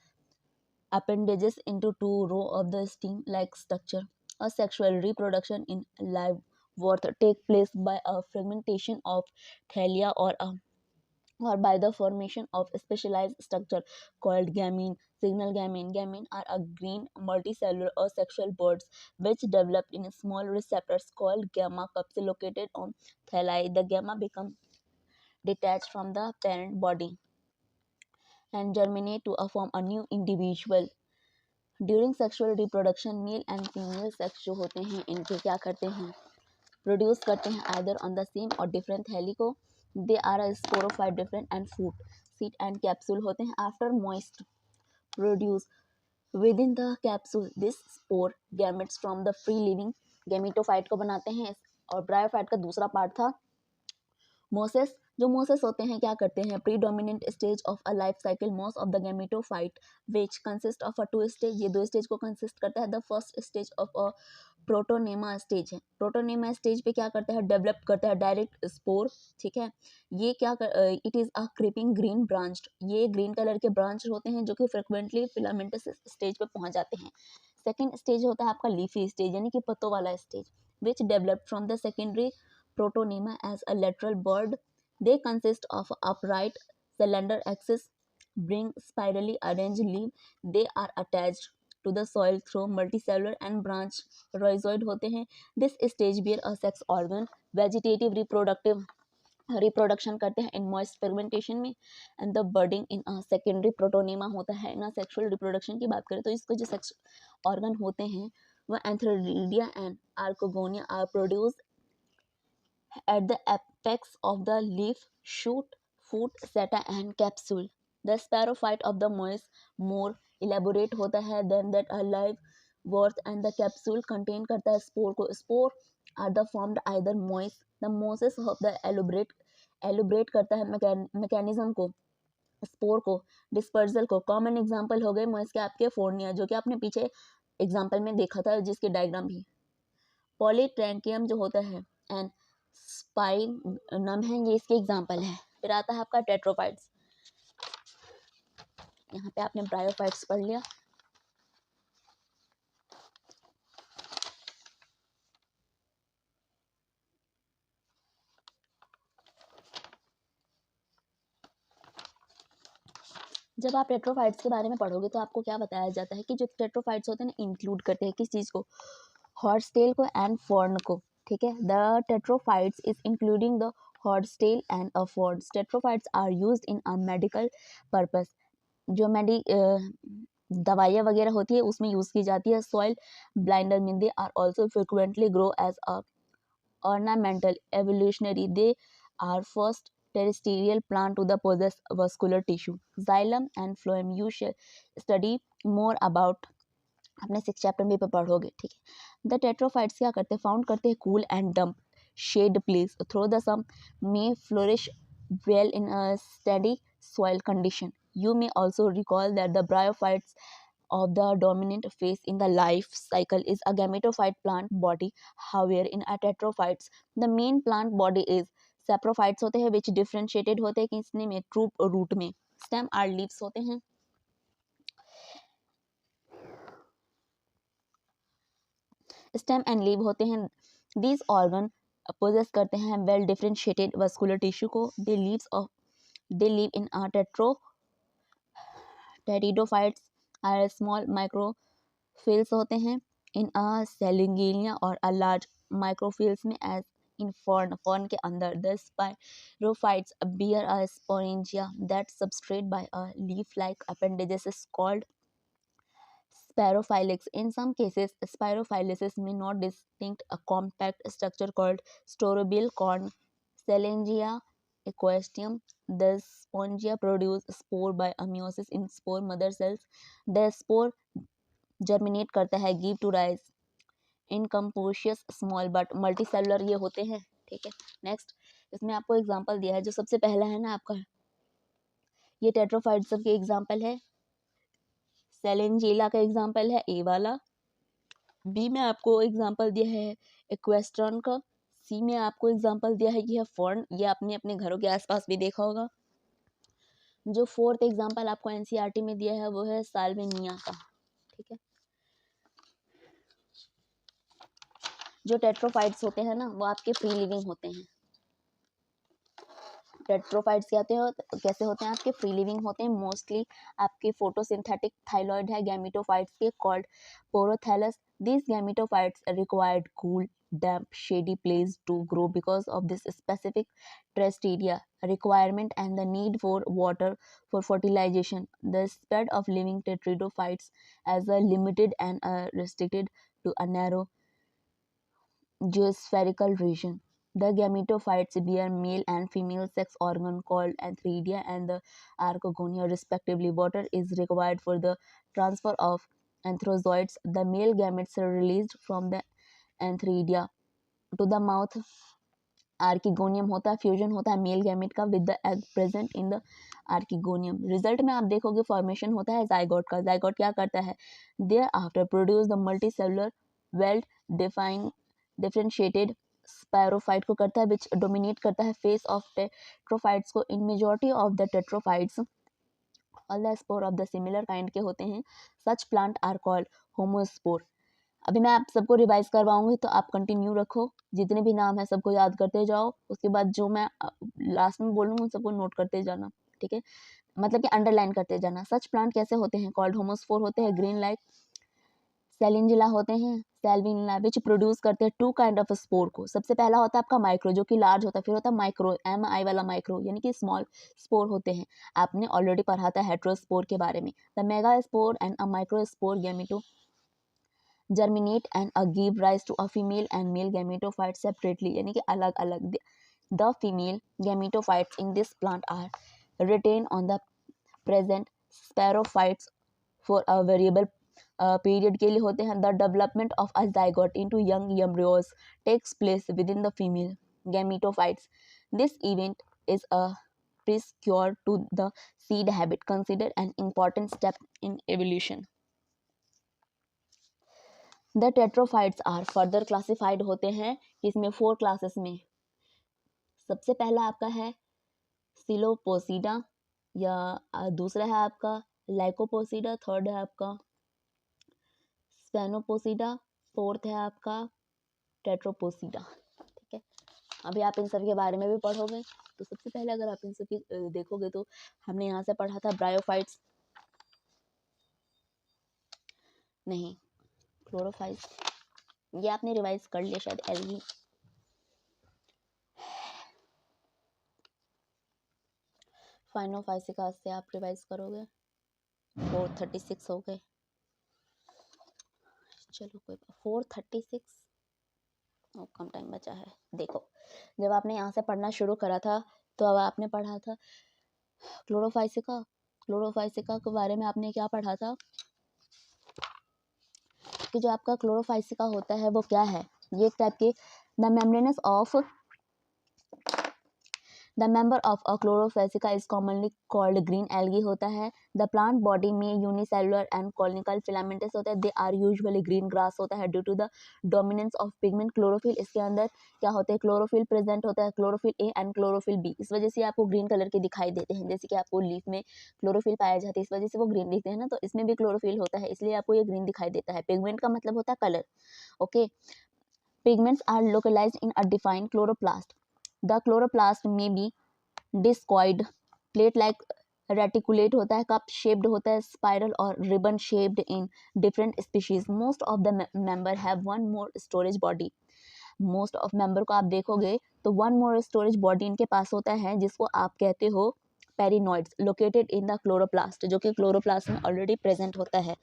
A: appendages into two row of the stem-like structure. A sexual reproduction in live worth take place by a fragmentation of thalia or a or by the formation of a specialized structure called gamete. Signal gamete. Gamete are a green multicellular asexual buds which develop in small receptors called gamma cups located on thalli. The gamma become detached from the parent body and germinate to form a new individual. During sexual reproduction male and female sex जो होते हैं इनके क्या करते हैं, produce करते हैं either on the same और डिफरेंट हेलिको. They are a sporophyte different and food seat and capsule होते हैं. After moist produce within the capsule this spore gametes from the free living gametophyte को बनाते हैं. और ब्रायोफाइट का दूसरा पार्ट था मोसेस. जो मोसेस होते हैं क्या करते हैं, predominant stage of a life cycle most of the gametophyte which consist of a two stage. ये दो स्टेज को कंसिस्ट करता है. The first stage of a protonema stage है. प्रोटोनेमा स्टेज पे क्या करता है, डेवलप करता है डायरेक्ट स्पोर. ठीक है, ये क्या it is a creeping green branched. ये ग्रीन कलर के ब्रांच होते हैं जो कि फ्रिक्वेंटली फिलामेंटस स्टेज पे पहुंच जाते हैं. सेकेंड स्टेज होता है आपका लीफी स्टेज यानी कि पत्तों वाला stage which develop from the secondary protonema as a lateral bud. They consist of upright cylinder axis, bring spirally arranged leaf. They are attached to the soil through multicellular and branch rhizoid होते हैं. This stage bear a sex organ. Vegetative reproductive reproduction करते हैं in moist fermentation में. And the budding in secondary protonema होता है. ना sexual reproduction की बात करें तो इसको जो सेक्स ऑर्गन होते हैं वह antheridia and archegonia are produce at the apex of the leaf, shoot, fruit, seta and capsule. The sporophyte of the moist more elaborate होता है than that a live worth and the capsule contain करता है spore को. Spore are the formed either moist. The mosaic of the elaborate करता है mechanism को, spore को, dispersal को. कॉमन एग्जांपल हो गए मोइस के आपके फोर्निया जो कि आपने पीछे एग्जांपल में देखा था जिसके डायग्राम भी. पॉलीट्रैंकियम जो होता है एंड स्पाइनम है ये इसके एग्जांपल है. फिर आता है आपका टेट्रोफाइट्स. यहाँ पे आपने ब्रायोफाइट्स पढ़ लिया. जब आप टेट्रोफाइट्स के बारे में पढ़ोगे तो आपको क्या बताया जाता है कि जो टेट्रोफाइट्स होते हैं ना इंक्लूड करते हैं किस चीज़ को, हॉर्सटेल को एंड फॉर्न को. ठीक है, the pteridophytes is including the horsetail and a fern. Pteridophytes are used in a medical purpose. जो दवाइयाँ वगैरह होती है उसमें यूज़ की जाती है. सॉइल ब्लाइंडर में they are also frequently grow as a ornamental. Evolutionary, they are first terrestrial plant to the possess vascular tissue. Xylem and phloem. You shall study more about अपने 6 चैप्टर में पढ़ोगे. ठीक है, the टेट्रोफाइट्स क्या करते हैं, found करते हैं cool and damp shade place through the some may flourish well in a steady soil condition. You may also recall that the bryophytes of the dominant phase in the life cycle is a gametophyte plant body. However, in a tetrophytes, the main plant body is saprophytes होते हैं which differentiated होते हैं किसने में, troop root में. Stem are leaves होते हैं. Stem and leave होते हैं. दीज ऑर्गन पोजेस करते हैं वेल डिफरेंशिएटेड वस्कुलर टिश्यू को. They live in a pteridophytes are small microphylls होते हैं इन अ सेलिंगिलिया और अ लार्ज माइक्रोफिल्स में एज इन फॉर्न के अंदर. The sporophytes bear a sporangia that substrate by a leaf like appendages called Spirophyllix. In some cases, spirophyllaceae may not distinct a compact structure called storobile corn. Salangia equestium. The spongia produce spore by meiosis in spore mother cells. The spore germinate करता है, give to rise incompatious small but multicellular ये होते हैं. ठीक है, next इसमें आपको example दिया है. जो सबसे पहला है ना आपका ये टेट्रोफाइट्स के एग्जांपल है. सेलेंजिला का एग्जांपल है ए वाला. बी में आपको एग्जांपल दिया है इक्वेस्ट्रॉन का. सी में आपको एग्जांपल दिया है कि है फॉर्न. ये आपने अपने घरों के आसपास भी देखा होगा. जो फोर्थ एग्जांपल आपको एनसीईआरटी में दिया है वो है साल्विनिया का. ठीक है, जो टेट्रोफाइट्स होते हैं ना वो आपके फ्री लिविंग होते हैं. टेट्रोफाइट्स कैसे होते हैं आपके, फ्री लिविंग होते हैं, मोस्टली आपके फोटोसिंथेटिक थाइलॉइड है गैमेटोफाइट्स के, called पोरोथैलस. These gametophytes required cool, damp, shady place to grow because of this specific terrestrial requirement and the need for water for fertilization. The spread of living tetraidophytes as a limited and restricted to a narrow geospherical region. The gametophytes bear male and female sex organ called antheridia and the archegonia respectively. Water is required for the transfer of anthrozoids. The male gametes are released from the antheridia to the mouth. Archegonium होता है, fusion होता है male gamete का with the egg present in the archegonium. Result में आप देखोगे formation होता है जाइगोट का. जाइगोट क्या करता है, thereafter produce the multi cellular well defined differentiated sporophyte को करता है विच डोमिनेट करता है फेस ऑफ टेट्रोफाइट्स को. In majority of the pteridophytes all the spore of the similar kind के होते हैं. Such plant are called homosporous. अभी मैं आप सबको रिवाइज करवाऊंगी तो आप कंटिन्यू रखो, जितने भी नाम है सबको याद करते जाओ. उसके बाद जो मैं लास्ट में बोलूँगी उन सबको नोट करते जाना, ठीक है, मतलब कि अंडरलाइन करते जाना. सच प्लांट कैसे होते हैं, कॉल्ड होमोस्पोर होते हैं, ग्रीन लाइक सेलिंजिला होते हैं, सेल्विनिला विच प्रोड्यूस करते हैं टू काइंड ऑफ स्पोर को. सबसे पहला होता है आपका माइक्रो जो कि लार्ज होता है, फिर होता है माइक्रो MI वाला माइक्रो यानी कि स्मॉल स्पोर होते हैं. आपने ऑलरेडी पढ़ा था हेट्रोस्पोर के बारे में. The mega spore and a micro spore gameto germinate and give rise to a female and male gametophytes separately यानी कि अलग अलग. The female gametophytes in this plant are retained on the present sporophytes for a variable period के लिए होते हैं. The development of a zygote into young embryos takes place within the female gametophytes. This event is a precursor to the seed habit, considered an important step in evolution. The pteridophytes are further classified होते हैं इसमें 4 classes में. सबसे पहला आपका है सिलोपोसीडा या दूसरा है आपका लाइकोपोसीडा, थर्ड है आपका स्पेनोपोसीडा, फोर्थ है आपका टेट्रोपोसीडा. ठीक है, अभी आप इन सब के बारे में भी पढ़ोगे. तो सबसे पहले अगर आप इन सब की देखोगे तो हमने यहाँ से पढ़ा था ब्रायोफाइट्स, नहीं क्लोरोफाइट्स, ये आपने रिवाइज कर लिया शायद. एल्गी, फाइनोफाइसिका से आप रिवाइज करोगे. 436 हो गए. चलो कोई 436 और कम टाइम बचा है. देखो जब आपने यहाँ से पढ़ना शुरू करा था तो अब आपने पढ़ा था क्लोरोफाइसिका. क्लोरोफाइसिका के बारे में आपने क्या पढ़ा था कि जो आपका क्लोरोफाइसिका होता है वो क्या है, ये एक टाइप के the membranes of the member of a chlorophyceae is commonly called green algae होता है. द प्लांट बॉडी में यूनिसेलुलर एंड कॉनिकल फिलामेंटस होता है. They are usually green grass होता है due to the dominance of pigment chlorophyll. इसके अंदर क्या होते हैं, क्लोरोफिल प्रेजेंट होता है, chlorophyll a and chlorophyll b. इस वजह से आपको ग्रीन कलर के दिखाई देते हैं. जैसे कि आपको लीफ में क्लोरोफिल पाया जाता है, इस वजह से वो ग्रीन दिखते हैं ना, तो इसमें भी क्लोरोफिल होता है, इसलिए आपको ये ग्रीन दिखाई देता है. पिगमेंट का मतलब होता है colour. Okay, pigments are localised in a defined chloroplast. The chloroplast में be discoid plate like reticulate होता है, कप शेप्ड होता है, स्पाइरल और ribbon shaped in different species. Most of the member have one more storage body. Most of member को आप देखोगे तो वन मोर स्टोरेज बॉडी इनके पास होता है जिसको आप कहते हो पेरिनॉइड्स, लोकेटेड इन द क्लोरोप्लास्ट, जो कि क्लोरोप्लास्ट में ऑलरेडी प्रेजेंट होता है.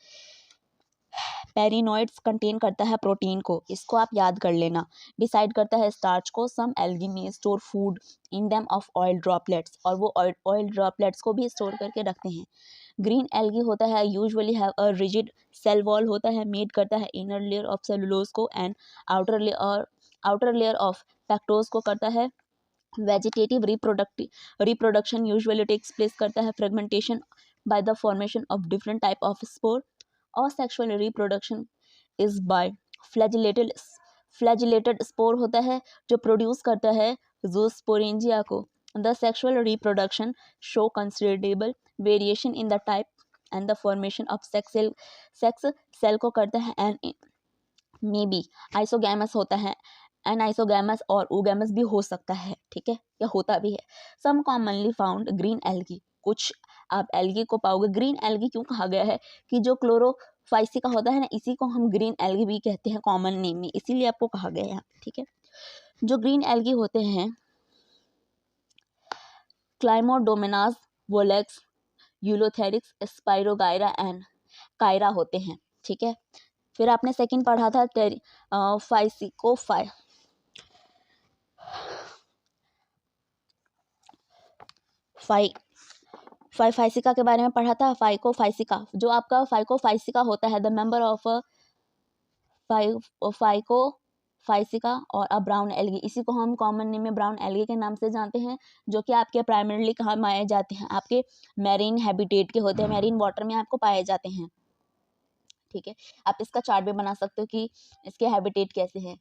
A: पेरिनॉइड्स कंटेन करता है प्रोटीन को, इसको आप याद कर लेना. डिसाइड करता है स्टार्च को. सम एल्गी में store food in them of oil droplets, और वो ऑयल ड्रॉपलेट्स को भी स्टोर करके रखते हैं. ग्रीन एल्गी होता है usually have a rigid cell wall होता है, मेड करता है इनर लेयर ऑफ सेलुलोज को and outer layer of pectose को करता है. Vegetative reproduction usually takes place करता है fragmentation by the formation of different type of spore. और sexual reproduction is by flagellated spore होता है जो प्रोड्यूस करता है ज़ूस्पोरेंजिया को. The sexual reproduction show considerable variation in the type and the formation of sex cell को करता है. एंड मे बी आइसोगैमस होता है, एन आइसोगैमस और ओगैमस भी हो सकता है. ठीक ठीक है, या होता भी है। सम कॉमनली फाउंड ग्रीन एल्गी, कुछ आप एल्गी को पाओगे। ग्रीन एल्गी क्यों कहा गया है कि जो क्लोरोफाइसिका होता है ना, इसी को हम ग्रीन एल्गी भी कहते हैं कॉमन नेम में, इसीलिए आपको कहा गया है यहाँ पे, ठीक है। जो ग्रीन एल्गी होते हैं क्लाइमोडोमोनास, वोलेक्स, यूलोथेरिक्स, स्पाइरोगाइरा एंड कायरा होते हैं, ठीक है। फिर आपने सेकंड पढ़ा था फाइसिको फाइसिका के बारे में पढ़ा था। फाइकोफाइसिका, जो आपका फाइकोफाइसिका होता है द मेंबर ऑफ फाइकोफाइसिका और अ ब्राउन एल्गी, इसी को हम कॉमन नेम में ब्राउन एल्गी के नाम से जानते हैं, जो कि आपके प्राइमरीली कहाँ पाए जाते हैं, आपके मैरीन हैबिटेट के होते हैं, मैरीन वाटर में आपको पाए जाते हैं, ठीक है। आप इसका चार्ट भी बना सकते हो कि इसके हैबिटेट कैसे हैं।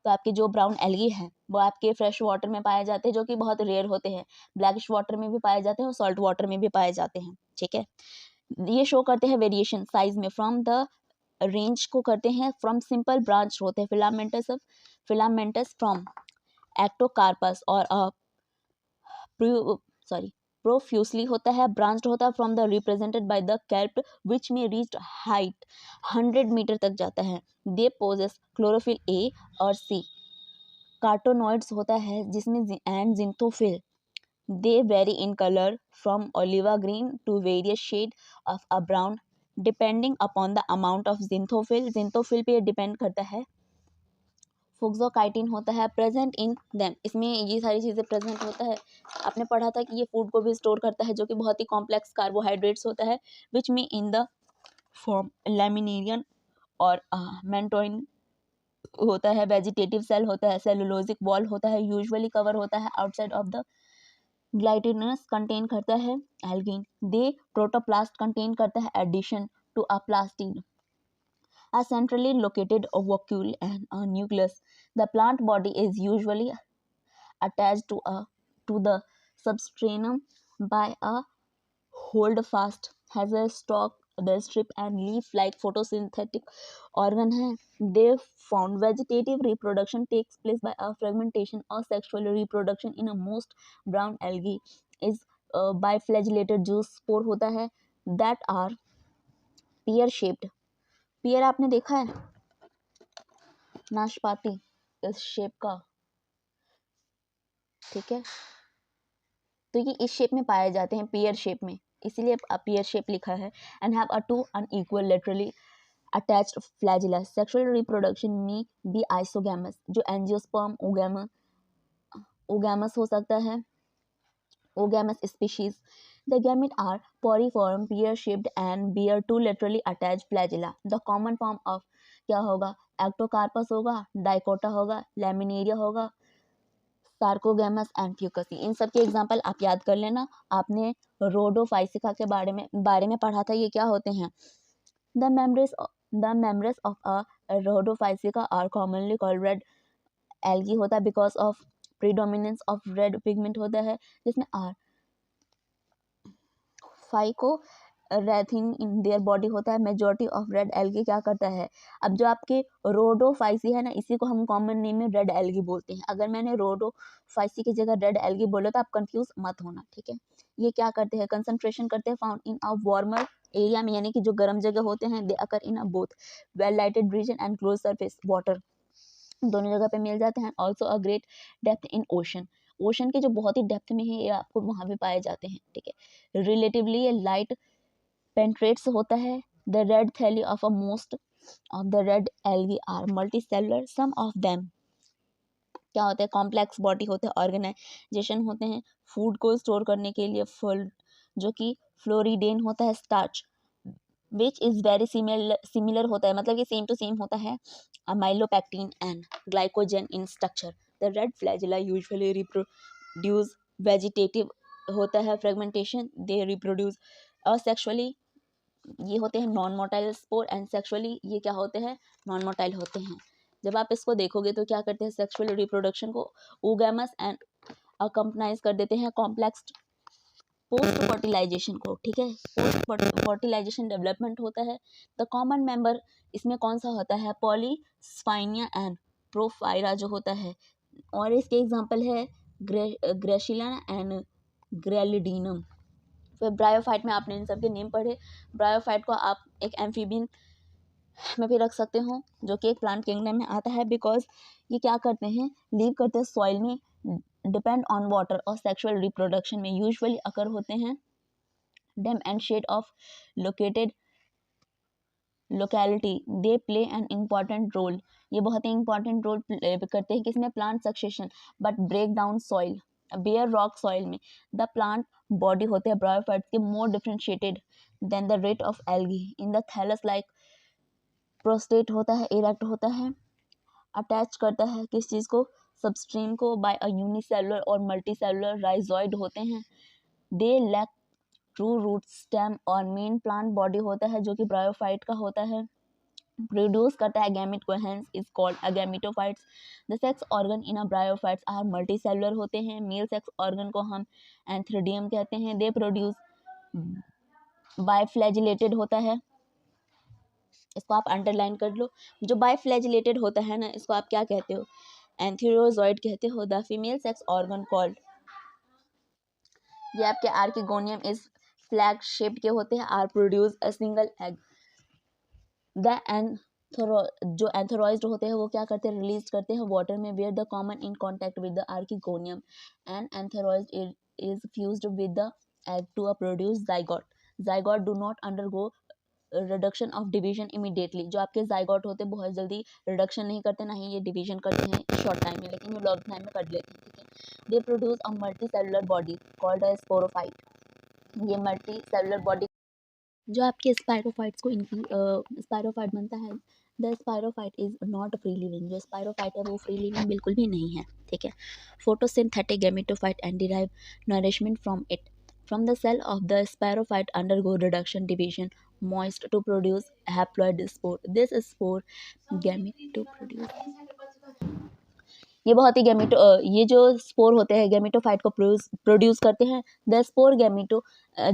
A: तो आपके जो ब्राउन एल्गी है वो आपके फ्रेश वाटर में पाए जाते हैं, जो कि बहुत रेयर होते हैं, ब्लैकिश वाटर में भी पाए जाते हैं और सॉल्ट वाटर में भी पाए जाते हैं, ठीक है। ये शो करते हैं वेरिएशन साइज में फ्रॉम द रेंज को करते हैं फ्रॉम सिंपल ब्रांच होते हैं फिलामेंटस फ्रॉम एक्टोकार्पस और प्रोफ्यूसली होता है, ब्रांच्ड होता है from the represented by the kelp which में रीच्ड हाइट 100 मीटर तक जाता है। दे पोजेस क्लोरोफिल ए और सी, कार्टोनॉइड्स होता है जिसमें and xanthophyll. They vary in colour from olive green to various shade of a brown depending upon the amount of xanthophyll, xanthophyll पे depend करता है। फुक्सोकाइटिन होता है प्रेजेंट इन देम, इसमें ये सारी चीज़ें प्रेजेंट होता है। आपने पढ़ा था कि ये फूड को भी स्टोर करता है, जो कि बहुत ही कॉम्प्लेक्स कार्बोहाइड्रेट्स होता है, विच में इन द फॉर्म लैमिनेरियन और मेंटोइन होता है, वेजिटेटिव सेल होता है, सेलुलोजिक वॉल होता है, यूजुअली कवर होता है outside of the gelatinous, contain करता है एल्गिन। दे प्रोटोप्लास्ट कंटेन करता है addition to a plastid, a centrally located vacuole and a nucleus. The plant body is usually attached to the substernum by a holdfast, has a stalk, the strip and leaf-like photosynthetic organ है. They found vegetative reproduction takes place by a fragmentation or sexual reproduction in a most brown algae is biflagellated juice spore होता है that are pear shaped. Pair आपने देखा है नाशपाती इस shape का, ठीक है। तो ये इस शेप में पाए जाते हैं, पेयर शेप में, इसीलिए पेयर शेप लिखा है। And have a two unequal laterally attached flagella, sexual reproduction में बी आइसोगैमस, जो एंजियोस्पर्म ओगैमस हो सकता है, oogamous species. The gamete are poriform, pear-shaped and bear two laterally attached flagella. The common form of क्या होगा, Ectocarpus होगा, डाइकोटा होगा, laminaria होगा, सार्कोगैमस एंड फ्यूकसी। इन सब के एग्जाम्पल आप याद कर लेना। आपने रोडोफाइसिका के बारे में पढ़ा था, ये क्या होते हैं। The members of a rhodophyceae are commonly called red algae होता है because of predominance of red pigment होता है, जिसमें are phycoerythrin in their body होता है। मेजॉरिटी ऑफ रेड एल्गी क्या करता है, अब जो आपके रोडोफाइसी है ना, इसी को हम कॉमन नेम में रेड एल्गी बोलते हैं। अगर मैंने रोडोफाइसी की जगह रेड एल्गी बोला तो आप कंफ्यूज मत होना, ठीक है। ये क्या करते हैं, कंसंट्रेशन करते हैं found in a warmer area में, यानी कि जो गर्म जगह होते हैं, they occur in a both well lighted region and close surface water, दोनों जगह पे मिल जाते हैं। Also a great depth in ocean, ocean के जो बहुत ही डेप्थ में है ये आपको वहाँ पे पाए जाते हैं, ठीक है। रिलेटिवली लाइट पेंट्रेट्स होता है। The red thalli of a most of the red algae are multicellular, some of them क्या होते हैं, कॉम्प्लेक्स बॉडी होते हैं, ऑर्गेनाइजेशन होते हैं, फूड को स्टोर करने के लिए फुल, जो कि फ्लोरिडेन होता है, starch which is very similar होता है, मतलब कि सेम टू सेम होता है, amylopectin and glycogen in structure. The red flagella usually reproduce vegetative होता है, फ्रेगमेंटेशन दे रिप्रोड्यूस असेक्सुअली, ये होते हैं non motile spore, and sexually ये क्या होते हैं, नॉन मोटाइल होते हैं। जब आप इसको देखोगे तो क्या करते हैं, सेक्सुअल रिप्रोडक्शन को ओगैमस एंड अकम्पनाइज कर देते हैं कॉम्प्लेक्स पोस्ट फर्टिलाइजेशन को, ठीक है। पोस्ट फर्टिलाइजेशन डेवलपमेंट होता है। द कॉमन मेंबर इसमें कौन सा होता है, पॉलीस्फाइनिया एंड प्रोफाइरा जो होता है, और इसके एग्जांपल है ग्रेसिला एंड ग्रेलिडिनम। फिर ब्रायोफाइट में आपने इन सब के नेम पढ़े। ब्रायोफाइट को आप एक एम्फीबियन में भी रख सकते हो जो कि एक प्लांट किंगडम में आता है, बिकॉज ये क्या करते हैं, लीव करते हैं सॉइल में, डिपेंड ऑन वाटर और सेक्सुअल रिप्रोडक्शन में यूजुअली अकर होते हैं। Damp and shade of located locality they play an important role. ये बहुत ही इंपॉर्टेंट रोल प्ले करते हैं किसमें, plant succession, but break down soil. Bare rock soil में द प्लांट बॉडी होते हैं ब्रायोफाइट्स के more differentiated than the rate of algae in the thallus like prostrate होता है, इरेक्ट होता है, अटैच करता है किस चीज़ को, सबस्ट्रीम को, बाय अ यूनिसेलुलर और मल्टीसेलुलर राइजोइड होते हैं। They lack true root stem और मेन प्लांट बॉडी होता है जो कि ब्रायोफाइट का होता है, प्रोड्यूस करता है गैमेट को, hence is called a gametophytes. The sex organ in a bryophytes are multicellular होते हैं। मेल सेक्स ऑर्गन को हम एंथ्रीडियम कहते हैं। दे प्रोड्यूस बाइफ्लैजिलेटेड होता है, इसको आप अंडरलाइन कर लो। जो बाइफ्लैजिलेटेड होता है ना, इसको आप क्या कहते हो, एंथीरोजॉइड कहते हो। The female sex organ called, ये आपके आर्किगोनियम इस फ्लैग शेप के होते हैं, are produce a single egg. The जो एंथोरॉइज्ड होते हैं वो क्या करते हैं, रिलीज करते हैं वाटर में, where the common in contact with the archegonium and antherozoid is fused with the egg to produce zygote. Zygote do not undergo reduction of division immediately. जो आपके जाइगोट होते हैं बहुत जल्दी रिडक्शन नहीं करते, ना ही ये डिवीजन करते हैं शॉर्ट टाइम में, लेकिन वो लॉन्ग टाइम में कर लेते हैं, ठीक है। They produce a multi cellular body called a sporophyte. ये मल्टी सेलुलर बॉडी जो आपके स्पायरोफाइट्स को इनकी स्पायरोफाइट बनता है। The sporophyte is not free living. जो स्पायरोफाइट है वो फ्री लिविंग बिल्कुल भी नहीं है, ठीक है। Photosynthetic gametophyte and derive nourishment from it. From the cell of the spirophyte undergo reduction division moist to produce haploid spore. This spore gamete produce, ये बहुत ही ये जो स्पोर होते हैं गैमेटोफाइट को प्रोड्यूस करते हैं। द स्पोर गैमेटो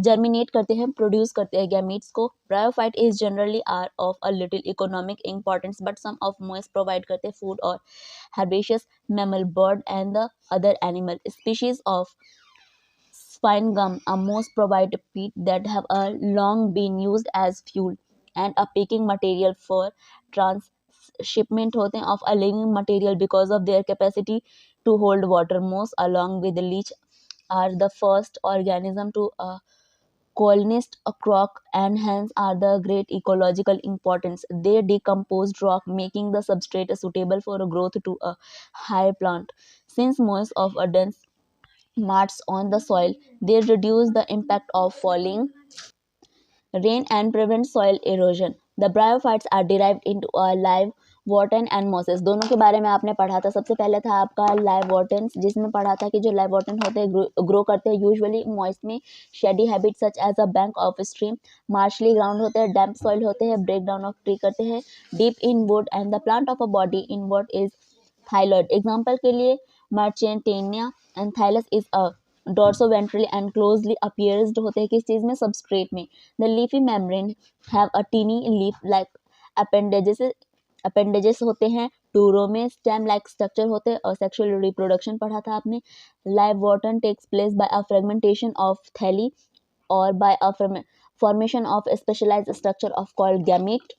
A: जर्मिनेट करते हैं, प्रोड्यूस करते हैं गैमीट्स को। Bryophyte is generally are of a little economic importance but some of most provide करते हैं फूड और herbaceous mammal, bird and the other animal species of spine gum are most provide peat that have long been used as fuel and a packing material for transshipment होते हैं of a living material because of their capacity to hold water. Most along with the leech are the first organism to colonist a rock and hence are the great ecological importance. They decomposed rock making the substrate suitable for growth to a higher plant. Since most of a dense marks on the soil, they reduce the impact of falling rain and prevent soil erosion. The bryophytes are derived into a live वॉटन and mosses. दोनों के बारे में आपने पढ़ा था। सबसे पहले था आपका लाइव वॉटन्स, जिसमें पढ़ा था कि जो लाइव वॉटन होते हैं ग्रो करते हैं यूजुअली मॉइस्ट में, shady habit such as a bank of stream, marshy ground होते हैं, डैम्प सॉइल होते हैं, ब्रेक डाउन ऑफ ट्री करते हैं, deep in wood and the plant of a body in wood is thalloid. Example के लिए marchantia and thallus is a dorsoventral and closely appressed होते हैं किस चीज में, सबस्ट्रेट में। The leafy membrane have a tiny leaf like appendages होते हैं टूरों में, स्टेम लाइक स्ट्रक्चर होते हैं, और सेक्सुअल रिप्रोडक्शन पढ़ा था आपने। Liverwort takes place by a fragmentation of thalli और by a formation of specialised structure of called gamete.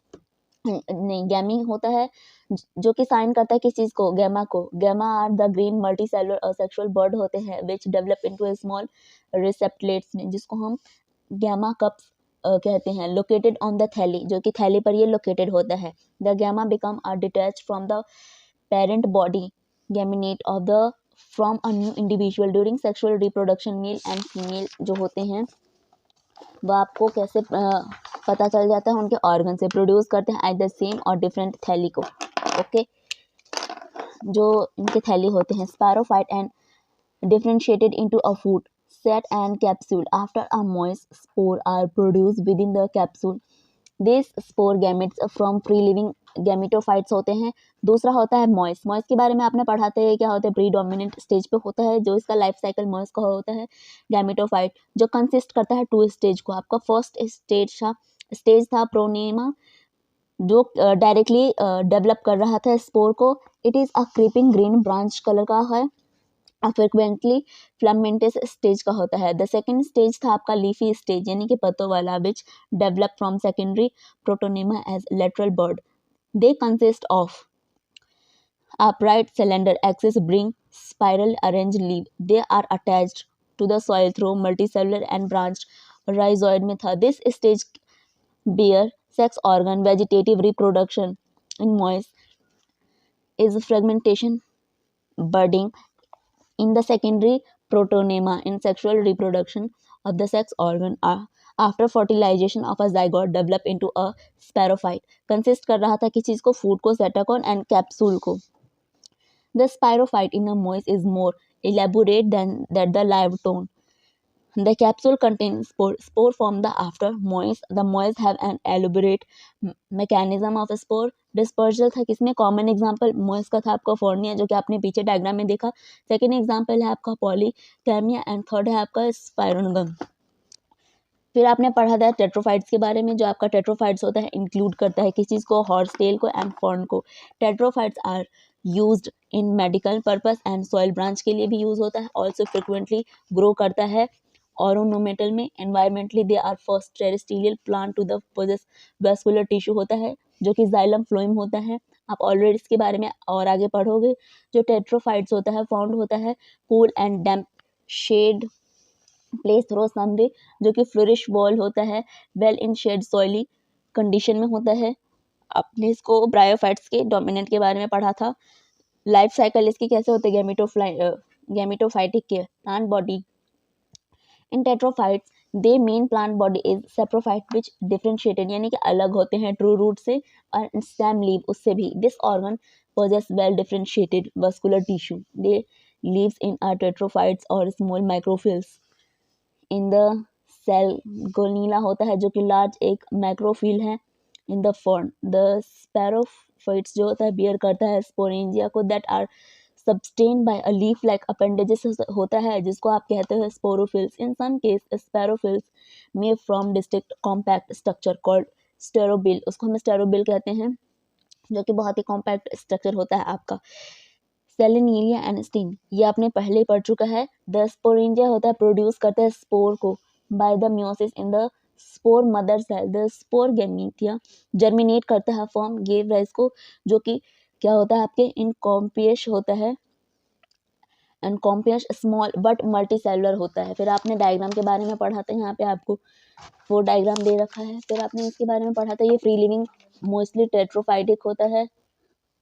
A: नहीं, गैमी होता है जो कि साइन करता है किस चीज को, गैमा को। Gemma are the green multicellular sexual bud होते हैं which develop into small receptacles में, जिसको हम गैमा कप्स कहते हैं। लोकेटेड ऑन द थैली, जो कि थैली पर ये लोकेटेड होता है। The gemma become are detach from the parent body germinate of the from a new individual during sexual reproduction. Male and female जो होते हैं वह आपको कैसे पता चल जाता है, उनके ऑर्गन से प्रोड्यूस करते हैं आइदर सेम और डिफरेंट थैली को, ओके। जो इनके थैली होते हैं स्पैरोफाइट and differentiated into a food set and capsule after a moist spore are produced within the capsule. These spore gametes from free living gametophytes होते हैं। दूसरा होता है moist। moist के बारे में आपने पढ़ा था, क्या होता है, प्रीडोमिनेंट स्टेज पे होता है, जो इसका लाइफ साइकिल moist का होता है। गैमेटोफाइट जो कंसिस्ट करता है 2 स्टेज को। आपका फर्स्ट स्टेज था प्रोनेमा, जो डायरेक्टली डेवलप कर रहा था स्पोर को। It is a creeping green branch colour का है और फ्रिक्वेंटली फिलामेंटस स्टेज का होता है। द सेकेंड स्टेज था आपका लीफी स्टेज यानी कि पत्तों वाला, which develop from secondary protonema as lateral bud. They consist of upright cylinder axis bring spiral arranged leaf. They are attached to the soil through multicellular and branched rhizoid में था. This stage bear sex organ vegetative reproduction in moist is fragmentation budding in the secondary protonema in sexual reproduction of the sex organ after fertilization of a zygote develop into a sporophyte. Consist कर रहा था किस चीज़ को, food को, सेटाकॉन and capsule को. The spirophyte in a moist is more elaborate than that the live tone. The capsule contains spore. Spore form the after moist. The moist have an elaborate mechanism of spore dispersal था किसमें, common example moist का था आपका फोर्निया जो कि आपने पीछे diagram में देखा. सेकेंड एग्जांपल है आपका पॉलीकैमिया एंड थर्ड है आपका स्पाइरोनगम. फिर आपने पढ़ा था टेट्रोफाइट्स के बारे में. जो आपका टेट्रोफाइट्स होता है इंक्लूड करता है किस चीज़ को, हॉर्स टेल को एंड फॉर्न को. Pteridophytes are used in medical purpose and soil branch के लिए भी यूज होता है. ऑल्सो फ्रिक्वेंटली ग्रो करता है ऑरोनोमेटल में. Environmentally they are first terrestrial plant to the possess vascular tissue होता है जो कि जाइलम फ्लोएम होता है. आप ऑलरेडी इसके बारे में और आगे पढ़ोगे. जो टेट्रोफाइट्स होता है फाउंड होता है cool and damp shade place through sunray जो कि फ्लोरिश बॉल होता है well in shade soily condition में होता है. आपने इसको ब्रायोफाइट्स के डोमिनेंट के बारे में पढ़ा था. लाइफ साइकिल इसकी कैसे होते हैं, गैमेटोफाइटिक के plant body. In pteridophytes the main plant body is saprophyte which differentiated यानी कि अलग होते हैं ट्रू रूट से और स्टेम लीव उससे भी. This organ posses well differentiated vascular tissue. They leaves in a pteridophytes और small microphylls in the selaginella होता है जो कि लार्ज एक मैक्रोफिल है. In the form the sporophytes जो होता है बियर करता है स्पोरेंजिया को दैट आर सब्सटेन by a leaf like appendages होता है जिसको आप कहते हैं sporophylls. In some case sporophylls may from distinct compact structure called स्टेरोबिल. उसको हम स्टेरोबिल कहते हैं जो कि बहुत ही कॉम्पैक्ट स्ट्रक्चर होता है आपका. सेलेनिलिया एंड स्टीन ये आपने पहले पढ़ चुका है. द स्पोरेंजिया होता है प्रोड्यूस करता है स्पोर को by the meiosis in the spore mother cell. The spore गैमीटिया जर्मिनेट करता है फॉर्म गेव राइज को जो कि क्या होता है आपके इनकॉम्पियश होता है इनकॉम्पियश स्मॉल बट मल्टी सेलुलर होता है. फिर आपने डायग्राम के बारे में पढ़ा था, यहाँ पे आपको वो डायग्राम दे रखा है. फिर आपने इसके बारे में पढ़ा था ये फ्री लिविंग मोस्टली टेट्रोफाइटिक होता है.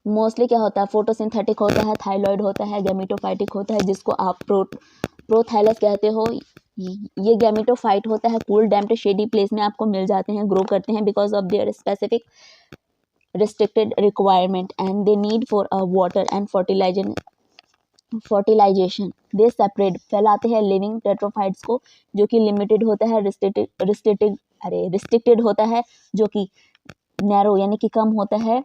A: मोस्टली क्या होता है फोटोसिंथेटिक होता है, थाइलॉइड होता है, गैमेटोफाइटिक होता है जिसको आप प्रोथाइलस कहते हो. ये गैमेटोफाइट होता है कूल डैम्प्ड शेडी प्लेस में आपको मिल जाते हैं, ग्रो करते हैं because of their specific restricted requirement and they need for a water and fertilization. they separate फैलाते हैं लिविंग टेट्रोफाइट्स को जो कि लिमिटेड होता है, रिस्ट्रिक्टेड होता है जो कि नैरो यानी कि कम होता है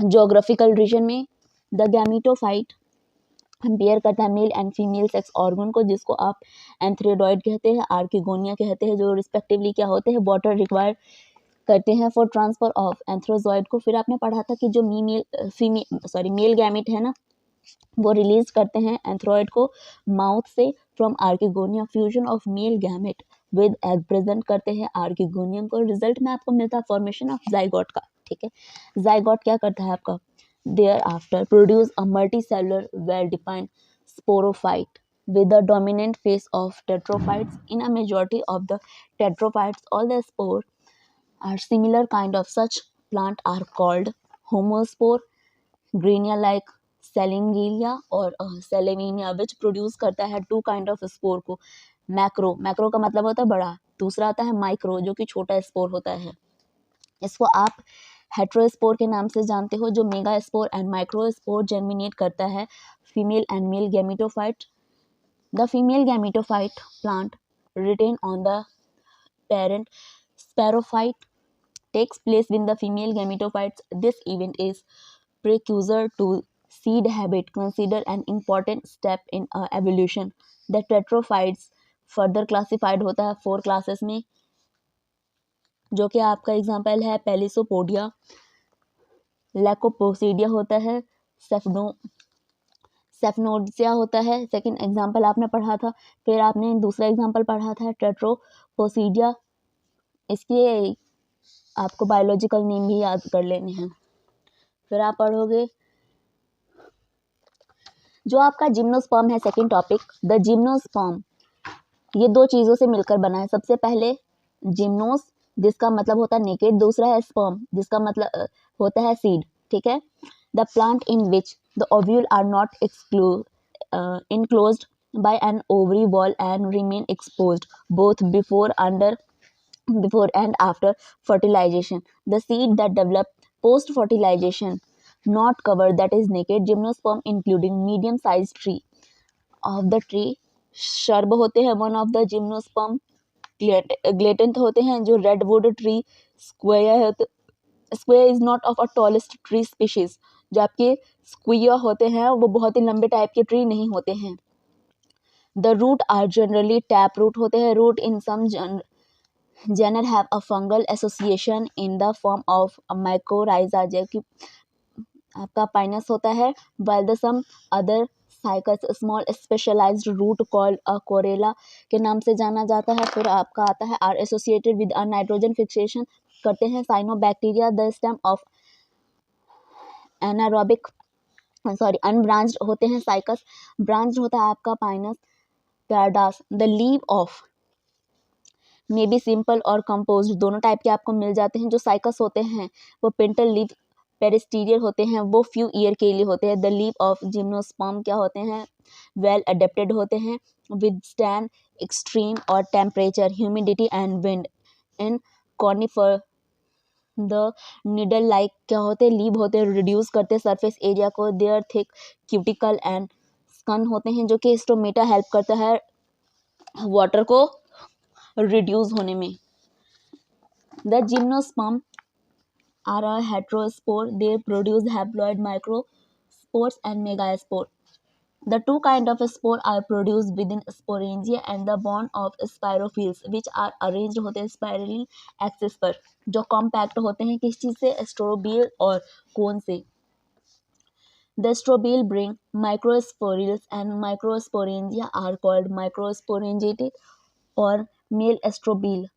A: जोग्राफिकल रीजन में. द गैमेटोफाइट पेयर करता है mail and female sex organ को जिसको आप एंथ्रोडॉइड कहते हैं, आर्किगोनिया कहते हैं जो रिस्पेक्टिवली क्या होते हैं वाटर रिक्वायर करते हैं फॉर ट्रांसफर ऑफ एंथ्रोजॉइड को. फिर आपने पढ़ा था कि जो मेल गैमेट है ना वो रिलीज करते हैं एंथ्रॉइड को माउथ से from archegonia. Fusion of male gamete with egg present करते हैं आर्किगोनियम को. रिजल्ट में आपको मिलता है फॉर्मेशन ऑफ जाइगोट का. ठीक है, जाइगोट क्या करता है आपका thereafter produce a multicellular well defined sporophyte with the dominant phase of tetrophytes. In a majority of the tetrophytes, all the spore are similar kind of such plant are called homospore. Grenia like Salingelia और Salvinia which produce करता है two kind of spore को. Macro का मतलब होता है बड़ा, दूसरा आता है माइक्रो जो कि छोटा स्पोर होता है. इसको आप हेट्रोस्पोर के नाम से जानते हो. जो mega spore and microspore germinate करता है female and male gametophyte. The female gametophyte plant retain on the parent sporophyte takes place when the female gametophytes. This event is precursor to seed habit, considered an important step in evolution. The tetrophytes further classified होता है 4 classes में जो कि आपका example है पेलिसोपोडिया, लैकोपोसिडिया होता है, सेफनोडिया होता है, सेकंड एग्जांपल आपने पढ़ा था। फिर आपने दूसरा एग्जांपल पढ़ा था टेट्रोपोसिडिया, इसके आपको बायोलॉजिकल नेम भी याद कर लेने हैं। फिर आप पढ़ोगे जो आपका जिम्नोस्पर्म है, सेकंड टॉपिक द जिम्नोस्पर्म, ये दो चीज़ों से मिलकर बना है। सबसे पहले जिम्नोस जिसका मतलब होता है नेकेड, दूसरा है स्पर्म जिसका मतलब होता है सीड, ठीक है। The plant in which the ovule are not enclosed by an ovary wall and remain exposed both before and after fertilization. The seed that develop post fertilization not covered, that is naked gymnosperm, including medium sized tree of the tree shrub होते हैं one of the gymnosperm, ग्लेटेंथ होते हैं जो redwood tree, square is not of a tallest tree species, जो आपके स्क्वियर होते हैं वो बहुत ही लंबे टाइप के ट्री नहीं होते हैं। The root are generally tap root होते हैं, root in some genera have a fungal association in the form of mycorrhiza, जबकि आपका पाइनस होता है, while the some other Cycas small specialised root called a coralloid के नाम से जाना जाता है। फिर आपका आता है are associated with a nitrogen fixation करते हैं cyanobacteria, the stem of anaerobic unbranched होते हैं साइकस, ब्रांच्ड होता है आपका पाइनस पैराडास। The leave of may be simple और कंपोज्ड, दोनों टाइप के आपको मिल जाते हैं। जो साइकस होते हैं वो पेंटल लीव पेरिस्टीरियल होते हैं, वो फ्यू ईयर के लिए होते हैं। द लीव ऑफ जिम्नोस्पर्म क्या होते हैं, वेल अडेप्टेड होते हैं, विदस्टैंड एक्सट्रीम और temperature, humidity and wind. In conifer the needle like क्या होते हैं, लीव होते हैं, रिड्यूस करते हैं सरफेस एरिया को। देयर थिक क्यूटिकल एंड स्कन होते हैं जो कि स्टोमेटा हेल्प करता है वाटर को रिड्यूस होने में। The gymnosperm are a heterospore, they produce haploid microspores and megaspore. The two kinds of spore are produced within sporangia and the bond of spirophylls which are arranged होते हैं spirally axis पर, जो compact होते हैं किस चीज़ से, स्ट्रोबिल और कोन से। The strobile bring microsporils and microsporangia are called microsporangiate or male strobile.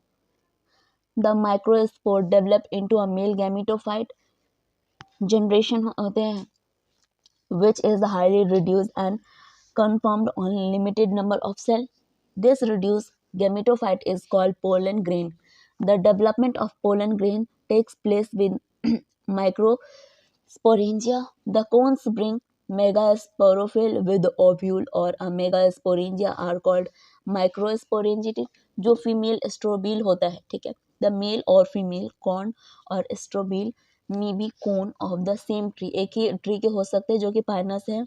A: The microspore develop into a male gametophyte generation होते हैं which is highly reduced and conformed on limited number of cells. This reduced gametophyte is called pollen grain. The development of pollen grain takes place with microsporangia. The cones bring megasporophyll with ovule or a megasporangia are called microsporangiate, जो female strobile होता है, ठीक है। The male और female cone और strobile may be cone of the same tree, एक ही tree के हो सकते हैं जो कि पाइनस है।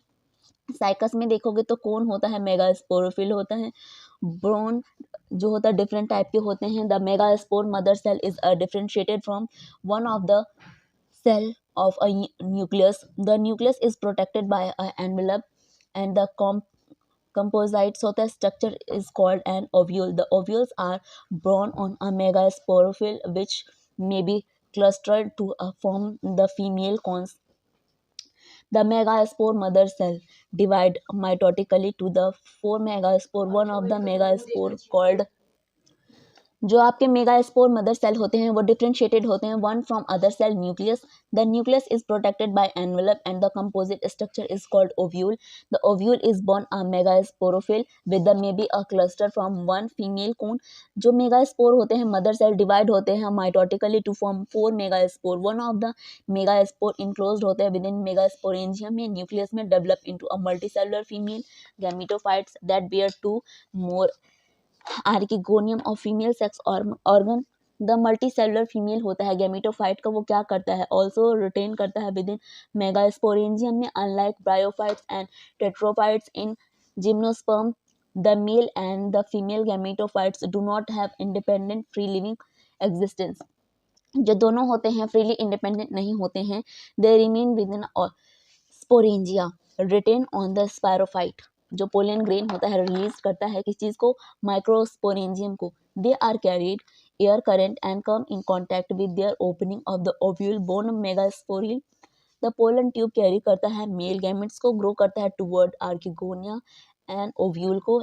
A: साइकस में देखोगे तो कोन होता है, मेगास्पोरोफिल होता है, ब्रोन जो होता है डिफरेंट टाइप के होते हैं। The megaspore mother cell is differentiated from one of the cell of a nucleus. The nucleus is protected by an envelope and the composites of the structure is called an ovule. The ovules are borne on a megasporophyll which may be clustered to form the female cones. The megaspore mother cell divide mitotically to the four megaspore. One of the megaspore called जो आपके megaspore mother cell होते हैं वो differentiated होते हैं one from other cell nucleus. The nucleus is protected by envelope and the composite structure is called ovule. The ovule is borne a megasporophyll with the may be a cluster from one female cone. जो megaspore होते हैं mother cell divide होते हैं mitotically to form four megaspore. One of the megaspore enclosed होते हैं within megasporangium में, nucleus में develop into a multicellular female gametophytes that bear two more archegonium of female sex organ. The multicellular female होता है gametophyte का, वो क्या करता है, ऑल्सो रिटेन करता है विद इन मेगास्पोरेंजियम में। Unlike bryophytes and pteridophytes in gymnosperm, the male and the female gametophytes do not have independent free living existence. जो दोनों होते हैं फ्रीली इंडिपेंडेंट नहीं होते हैं, they remain within sporangia retained on the sporophyte. जो pollen grain होता है रिलीज करता है किस चीज़ को, माइक्रोस्पोरेंजियम को। They are carried air current and come in contact with their opening of the ovule borne megasporophyll the pollen tube carry करता है मेल गैमेट्स को, ग्रो करता है टुवर्ड आर्किगोनिया एंड ओव्यूल को,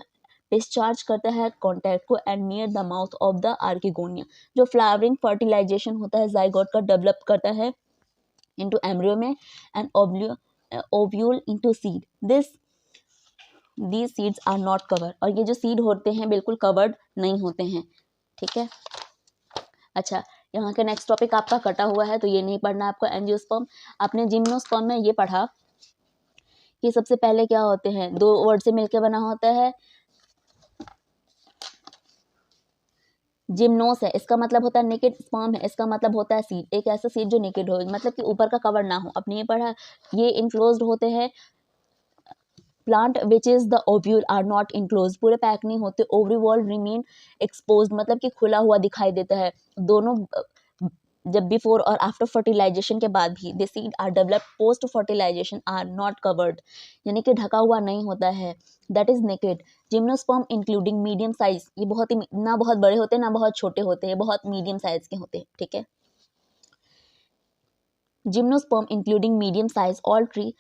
A: डिस्चार्ज करता है कॉन्टैक्ट को and near the mouth of the archegonia. जो फ्लावरिंग फर्टिलाइजेशन होता है जाइगोट का डेवलप करता है into embryo में and ovule into seed. These seeds are not covered, और ये जो सीड होते हैं बिल्कुल कवर्ड नहीं होते हैं, ठीक है। अच्छा, यहाँ के नेक्स्ट टॉपिक आपका कटा हुआ है तो ये नहीं पढ़ना आपको। एंजियोस्पर्म, आपने जिम्नोस्पर्म में ये पढ़ा कि सबसे पहले क्या होते हैं, दो वर्ड से मिलकर बना होता है। जिम्नोस है, इसका मतलब होता है नेकेड, स्पर्म है, इसका मतलब होता है सीड, एक ऐसा सीड जो नेकेड हो, मतलब कि ऊपर का कवर ना हो। अपने ये पढ़ा, ये इनक्लोज्ड होते हैं। Plant which is the ovule are not enclose, पूरे पैक नहीं होते। ओवरी वॉल रिमेन एक्सपोज, मतलब कि खुला हुआ दिखाई देता है। दोनों जब बिफोर और आफ्टर फर्टिलाइजेशन के बाद भी, the seed are develop post fertilisation are not covered, यानी कि ढका हुआ नहीं होता है, that is naked. Gymnosperm including medium size, ये बहुत ही ना बहुत बड़े होते हैं ना बहुत छोटे होते हैं, बहुत मीडियम साइज के होते हैं, ठीक है। Gymnosperm including medium size all tree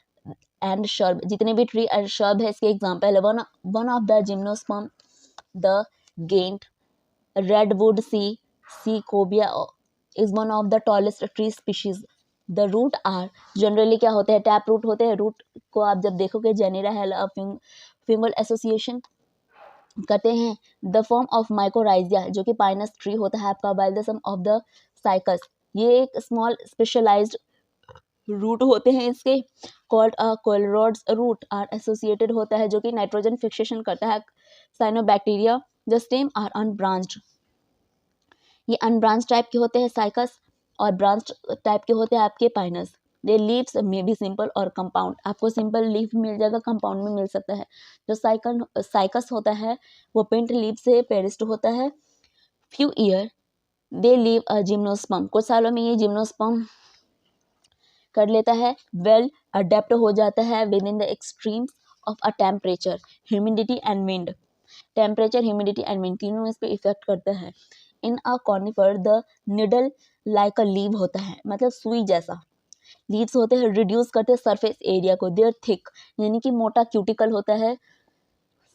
A: and shrub, जितने भी ट्री एंड शर्ब है इसके एग्जाम्पल है। One of the gymnosperm the giant redwood sequoia is one of the tallest tree species. The root are generally क्या होते हैं, tap root होते हैं। रूट को आप जब देखोगे जेनेरा हेला फिंगल एसोसिएशन करते हैं। द फॉर्म ऑफ माइकोराइजिया, जो कि पाइनस ट्री होता है आपका, while the some of the Cycas, ये एक स्मॉल स्पेशलाइज्ड रूट होते हैं इसके। Called coralloid root are associated होता है, जो कि नाइट्रोजन फिक्सेशन करता है cyanobacteria. The stem are unbranched, ये अनब्रांच टाइप के होते हैं साइकस, और ब्रांच टाइप के होते हैं आपके Pinus. They leaves may be simple और कंपाउंड, आपको सिंपल लीफ मिल जाएगा, कंपाउंड में मिल सकता है। जो साइकस होता है वो पिंट लीव से पेरिस्ट होता है। Few year they leave a gymnosperm, कुछ सालों में ये जिम्नोस्पर्म कर लेता है, वेल अडेप्ट हो जाता है within the extremes of a temperature, humidity and wind. Temperature, humidity and wind तीनों इस पे इफेक्ट करता है। In a conifer the needle like a leave होता है, मतलब सुई जैसा लीव्स होते हैं, रिड्यूस करते हैं सरफेस एरिया को। देयर थिक, यानी कि मोटा क्यूटिकल होता है।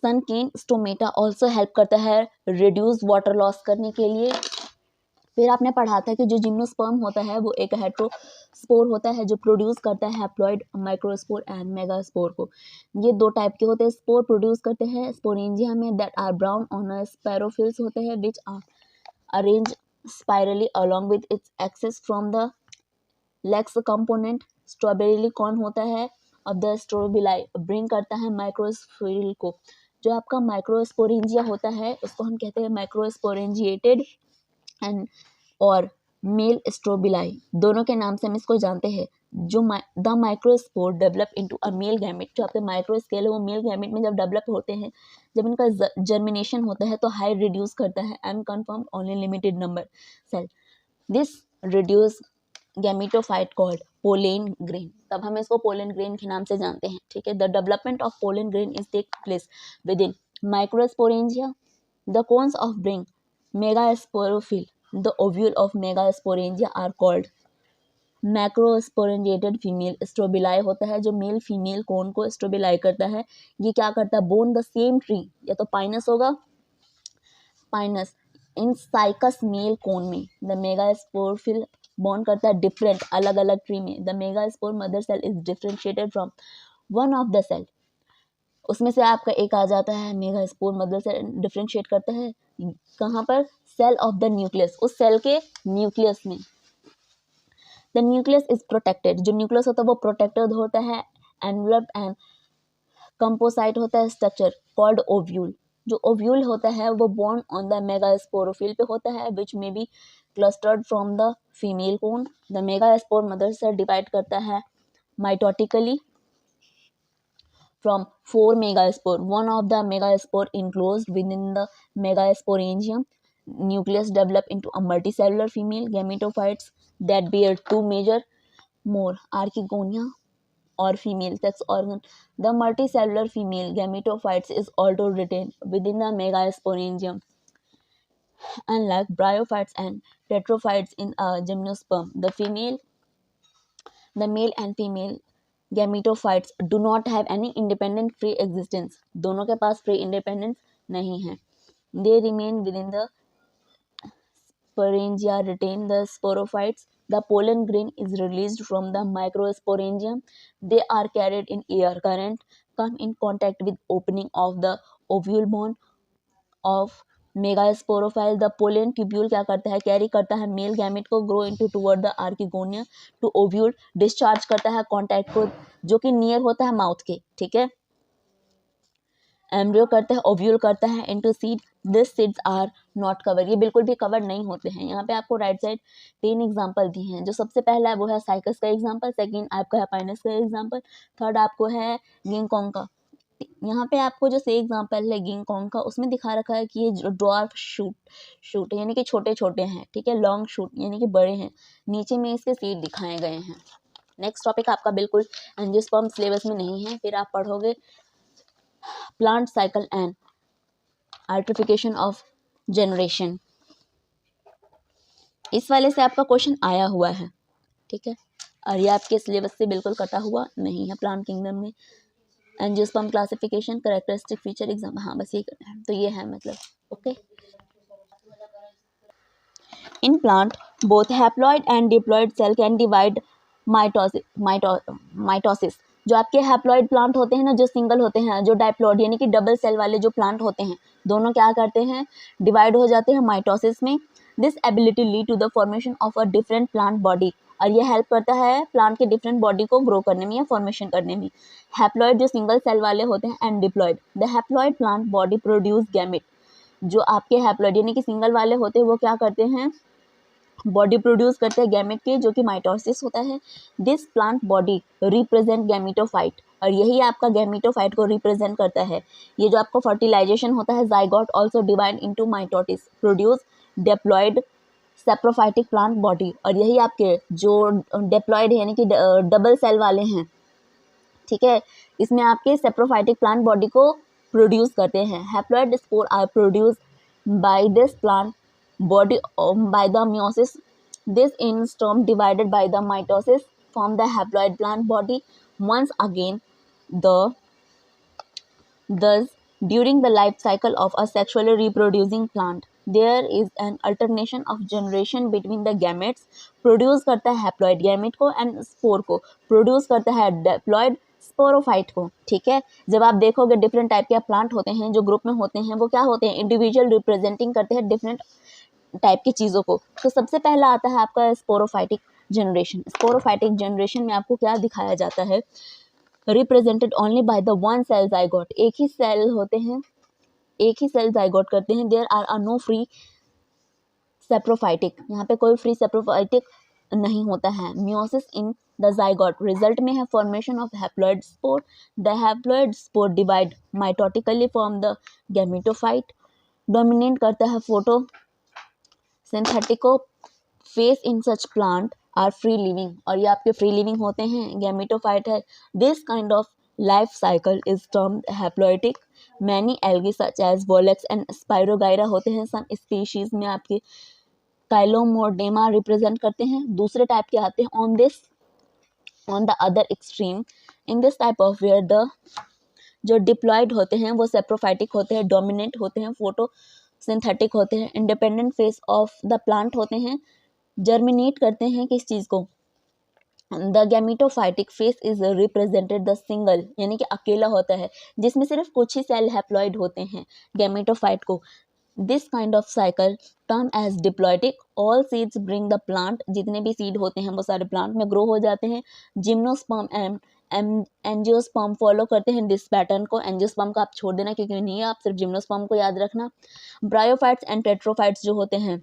A: सनकेन स्टोमेटा ऑल्सो हेल्प करता है रिड्यूस वाटर लॉस करने के लिए। फिर आपने पढ़ा था कि जो जिम्नोस्पर्म होता है वो एक हेट्रोस्पोर होता है जो प्रोड्यूस करता है हैप्लॉइड माइक्रोस्पोर एंड मेगास्पोर को। ये दो टाइप के होते हैं, स्पोर प्रोड्यूस करते हैं स्पोरेंजिया में, that are brown on a sporophylls होते हैं which are arrange spirally along with its axis from the lax component. Strawberry कौन होता है अब द स्ट्रोबिलाई ब्रिंग करता है माइक्रोस्पोरिल को। जो आपका माइक्रोस्पोरेंजिया होता है उसको हम कहते हैं माइक्रोस्पोरेंजिएटेड एंड और मेल स्ट्रोबिलाई, दोनों के नाम से हम इसको जानते हैं। जो the microspore develop into a male gamete, जो आपके माइक्रो स्केल है वो मेल गैमेट में जब डेवलप होते हैं, जब इनका जर्मिनेशन होता है तो हाई रिड्यूस करता है and confirm only limited number cell. This reduce gametophyte called pollen grain, तब हम इसको पोलेन ग्रेन के नाम से जानते हैं, ठीक है। The development of pollen grain is take place within microsporangia. The cones of bring megasporophyll, the ovule of megasporangia are called macrosporangiated female. Strobili होता है जो मेल फीमेल कोन को स्ट्रोबिलाई करता है। ये क्या करता है, बोन द सेम ट्री, या तो पाइनस होगा, पाइनस इन साइकस मेल कोन में। द मेगास्पोरफिल बॉन्ड करता है डिफरेंट अलग अलग ट्री में। The megaspore mother cell is differentiated from one of the cell, उसमें से आपका एक आ जाता है मेगास्पोर मदर सेल डिफरेंशिएट करता है कहाँ पर, सेल ऑफ द न्यूक्लियस, उस सेल के न्यूक्लियस में। द न्यूक्लियस इज प्रोटेक्टेड, जो न्यूक्लियस होता है वो प्रोटेक्टेड होता है। एनवलप्ड एंड कंपोसाइट होता है स्ट्रक्चर कॉल्ड ओव्यूल। जो ओव्यूल होता है वो बॉर्न ऑन द मेगास्पोरोफिल पे होता है विच में be clustered from the female cone. The megaspore mother cell divide करता है mitotically from 4 megaspore. One of the megaspore enclosed within the megasporangium nucleus develop into a multicellular female gametophytes that bear two major more archegonia or female sex organ. The multicellular female gametophytes is also retained within the megasporangium. Unlike bryophytes and terophytes in a gymnosperm, the female the male and female gametophytes do not have any independent free existence, दोनों के पास free independence नहीं है. दे remain within the sporangia, retain the sporophytes. The pollen grain is released from the microsporangium. They are carried in air current, come in contact with opening of the ovule bone of megasporophyll. The pollen tubule क्या करता है, carry करता है male gamete को, grow into toward the archegonia to ovule, discharge करता है contact को जो कि नियर होता है माउथ के, ठीक है. एम्ब्रियो करता है, ओव्यूल करता है into seed. This seeds are not cover, ये बिल्कुल भी कवर नहीं होते हैं. यहाँ पे आपको राइट साइड 3 एग्जांपल दी हैं. जो सबसे पहला है वो है साइकस का एग्जांपल, सेकंड आपका है पाइनस का एग्जांपल, थर्ड आपको है गिंगकॉन्ग का. यहाँ पे आपको जो से एग्जांपल है गिंगकॉन्ग का, उसमें दिखा रखा है कि ये ड्वार्फ शूट यानी कि छोटे छोटे हैं, ठीक है. लॉन्ग शूट यानी कि बड़े हैं. नीचे में इसके सीड दिखाए गए हैं. नेक्स्ट टॉपिक आपका बिल्कुल एंजियोस्पर्म सिलेबस में नहीं है, फिर आप पढ़ोगे plant cycle and artification of generation. इस वाले से आपका क्वेश्चन आया हुआ है, ठीक है, और ये आपके सिलेबस से बिल्कुल कटा हुआ नहीं है. प्लांट किंगडम में angiosperm classification, characteristic feature exam, हाँ बस ये करना है. तो ये है मतलब, okay. In plant both haploid and diploid cell can divide mitosis. जो आपके हैप्लॉइड प्लांट होते हैं ना, जो सिंगल होते हैं, जो डाइप्लॉइड यानी कि डबल सेल वाले जो प्लांट होते हैं, दोनों क्या करते हैं, डिवाइड हो जाते हैं माइटोसिस में. This ability lead to the formation of a different plant body, और ये हेल्प करता है प्लांट के डिफरेंट बॉडी को ग्रो करने में या फॉर्मेशन करने में. हैप्लॉइड जो सिंगल सेल वाले होते हैं and diploid. The haploid plant body produce gamete. जो आपके हैप्लॉइड यानी कि सिंगल वाले होते हैं वो क्या करते हैं, बॉडी प्रोड्यूस करते हैं गैमेट के, जो कि माइटोसिस होता है. This plant body represent gametophyte, और यही आपका गैमेटोफाइट को रिप्रेजेंट करता है. ये जो आपको फर्टिलाइजेशन होता है, zygote also divide into mitosis produce diploid saprophytic plant body, और यही आपके जो डिप्लॉइड यानी कि डबल सेल वाले हैं, ठीक है, इसमें आपके सेप्रोफाइटिक प्लांट बॉडी को प्रोड्यूस करते हैं. Haploid spore are produce by this plant body by the meiosis. This in sperm divided by the mitosis form the haploid plant body. Once again, thus during the life cycle of a sexually reproducing plant, there is an alternation of generation between the gametes. Produce करता है haploid gamete को and spore को produce करता है diploid sporophyte को, ठीक है. जब आप देखोगे डिफरेंट टाइप के प्लांट होते हैं जो ग्रुप में होते हैं, वो क्या होते हैं, इंडिविजुअल रिप्रेजेंटिंग करते हैं डिफरेंट टाइप की चीज़ों को. तो सबसे पहला आता है आपका स्पोरोफाइटिक जनरेशन. स्पोरोफाइटिक जनरेशन में आपको क्या दिखाया जाता है, represented only by the one cell zygote. एक ही सेल होते हैं, एक ही सेल जाइगोट करते हैं. There are no free saprophytic, यहाँ पे कोई फ्री सेप्रोफाइटिक नहीं होता है. Meiosis in the zygote result में है formation of haploid spore. The haploid spore divide mitotically from the gametophyte. Dominate करता है photosynthetic phase in such plant are free living, और ये आपके फ्री लिविंग होते हैं, गैमेटोफाइट है. This kind of life cycle is termed haplontic. Many algae such as वोलेक्स and spirogyra होते हैं. सम स्पीशीज में आपके काइलोमोर्डेमा रिप्रेजेंट करते हैं. दूसरे टाइप के आते हैं on the other extreme. In this type of where the जो डिप्लॉइड होते हैं वो सेप्रोफाइटिक होते हैं, डोमिनेंट होते हैं, फोटो सिंथेटिक होते हैं, independent face of the plant होते हैं, जर्मिनेट करते हैं किस चीज़ को, the gametophytic face is represented the single यानी कि अकेला होता है, जिसमें सिर्फ कुछ ही सेल हैप्लॉइड होते हैं गैमेटोफाइट को. This kind of cycle term as diplontic. All seeds bring the plant, जितने भी सीड होते हैं वो सारे प्लांट में ग्रो हो जाते हैं. जिम्नोस्पर्म एंड एंजियोस्पर्म फॉलो करते हैं दिस पैटर्न को. एंजियोस्पर्म का आप छोड़ देना क्योंकि नहीं है, आप सिर्फ जिम्नोस्पर्म को याद रखना. ब्रायोफाइट्स एंड टेट्रोफाइट्स जो होते हैं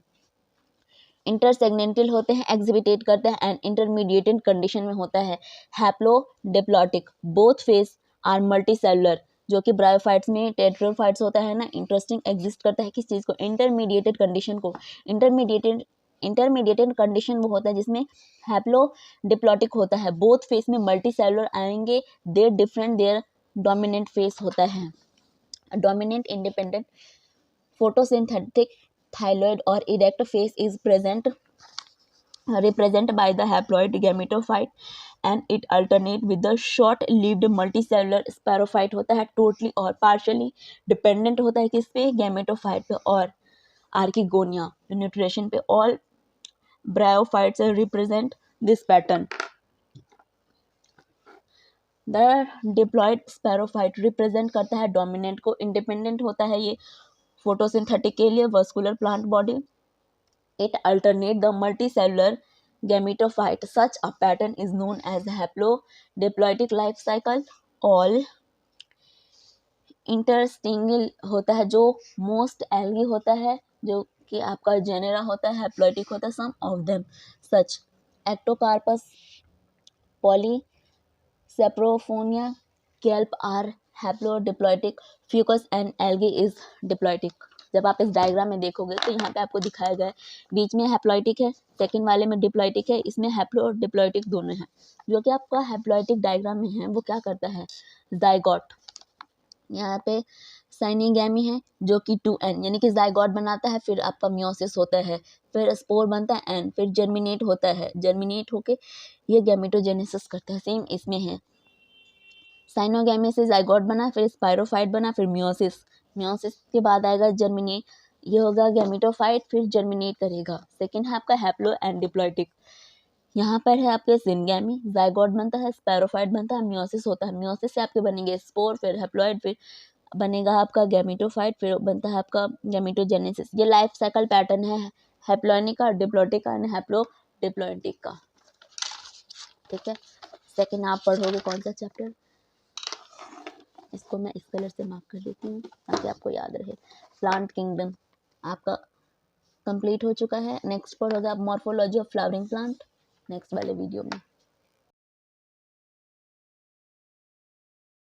A: इंटरसेगमेंटल होते हैं, एग्जिबिटेट करते हैं एंड इंटरमीडिएटेड कंडीशन में होता है. हैप्लोडिप्लॉटिक बोथ फेस आर मल्टीसेलुलर, जो कि ब्रायोफाइट्स में टेट्रोफाइट्स होता है ना, इंटरेस्टिंग एग्जिस्ट करता है किस चीज़ को, इंटरमीडिएटेड कंडीशन को. इंटरमीडिएटेड कंडीशन वो होता है जिसमें हैप्लोडिप्लॉटिक होता है, बोथ फेस में मल्टी सेलुलर आएंगे. There different there dominant phase होता है, dominant independent photosynthetic thyroid or erect face is present represented by the haploid gametophyte and it alternate with the short lived multicellular sporophyte होता है totally और partially dependent होता है किस पे, gametophyte पे और आर्किगोनिया न्यूट्रिशन पे. All bryophytes represent this pattern. The diploid sporophyte represent करता है डोमिनेंट को. इंडिपेंडेंट होता है ये फोटोसिंथेटिक के लिए. Vascular plant body. It alternate the multicellular gametophyte. Such a pattern is known as haplodiploidic life cycle. All इंटरस्टिंगल होता है जो मोस्ट एल्गी होता है, जो कि आपका जेनेरा होता है, हैप्लॉइडिक होता है some of them. Such Ectocarpus, Polysiphonia, kelp are haplodiploidic. Fucus and algae is diploidic. जब आप इस डायग्राम में देखोगे तो यहाँ पे आपको दिखाया गया है बीच में हैप्लॉइडिक है, सेकंड वाले में डिप्लॉइडिक है, इसमें हैप्लोडिप्लॉइडिक दोनों हैं. जो कि आपका हैप्लॉइडिक डायग्राम में है वो क्या करता है, जाइगोट. यहाँ पे साइनिगैमी है जो कि 2n यानी कि जाइगोट बनाता है, फिर आपका मियोसिस होता है, फिर स्पोर बनता है n, फिर जर्मिनेट होता है, जर्मिनेट होके ये गैमेटोजेनेसिस करता है. सेम इसमें है, साइनोगैमी से जाइगोट बना, फिर स्पाइरोफाइट बना, फिर मियोसिस. मियोसिस के बाद आएगा जर्मिनेट, ये होगा गैमेटोफाइट, फिर जर्मिनेट करेगा. सेकेंड है आपका हैप्लो एंड डिप्लॉइडिक. यहाँ पर है आपके सिनगैमी, जाइगोट बनता है, स्पैरोफाइट बनता है, मियोसिस होता है. मियोसिस से आपके बनेंगे स्पोर, फिर हैप्लॉइड, फिर बनेगा आपका गैमेटोफाइट, फिर बनता है आपका गैमेटोजेनेसिस. ये लाइफ साइकिल पैटर्न है हैप्लॉइनिक का, डिप्लॉइडिक का एंड हैप्लोडिप्लॉइडिक का. ठीक है. सेकेंड आप पढ़ोगे कौन सा चैप्टर, इसको मैं इस कलर से मार्क कर देती हूँ ताकि आपको याद रहे. प्लांट किंगडम आपका कंप्लीट हो चुका है. नेक्स्ट पढ़ोगे आप morphology of flowering plant next वाले वीडियो में.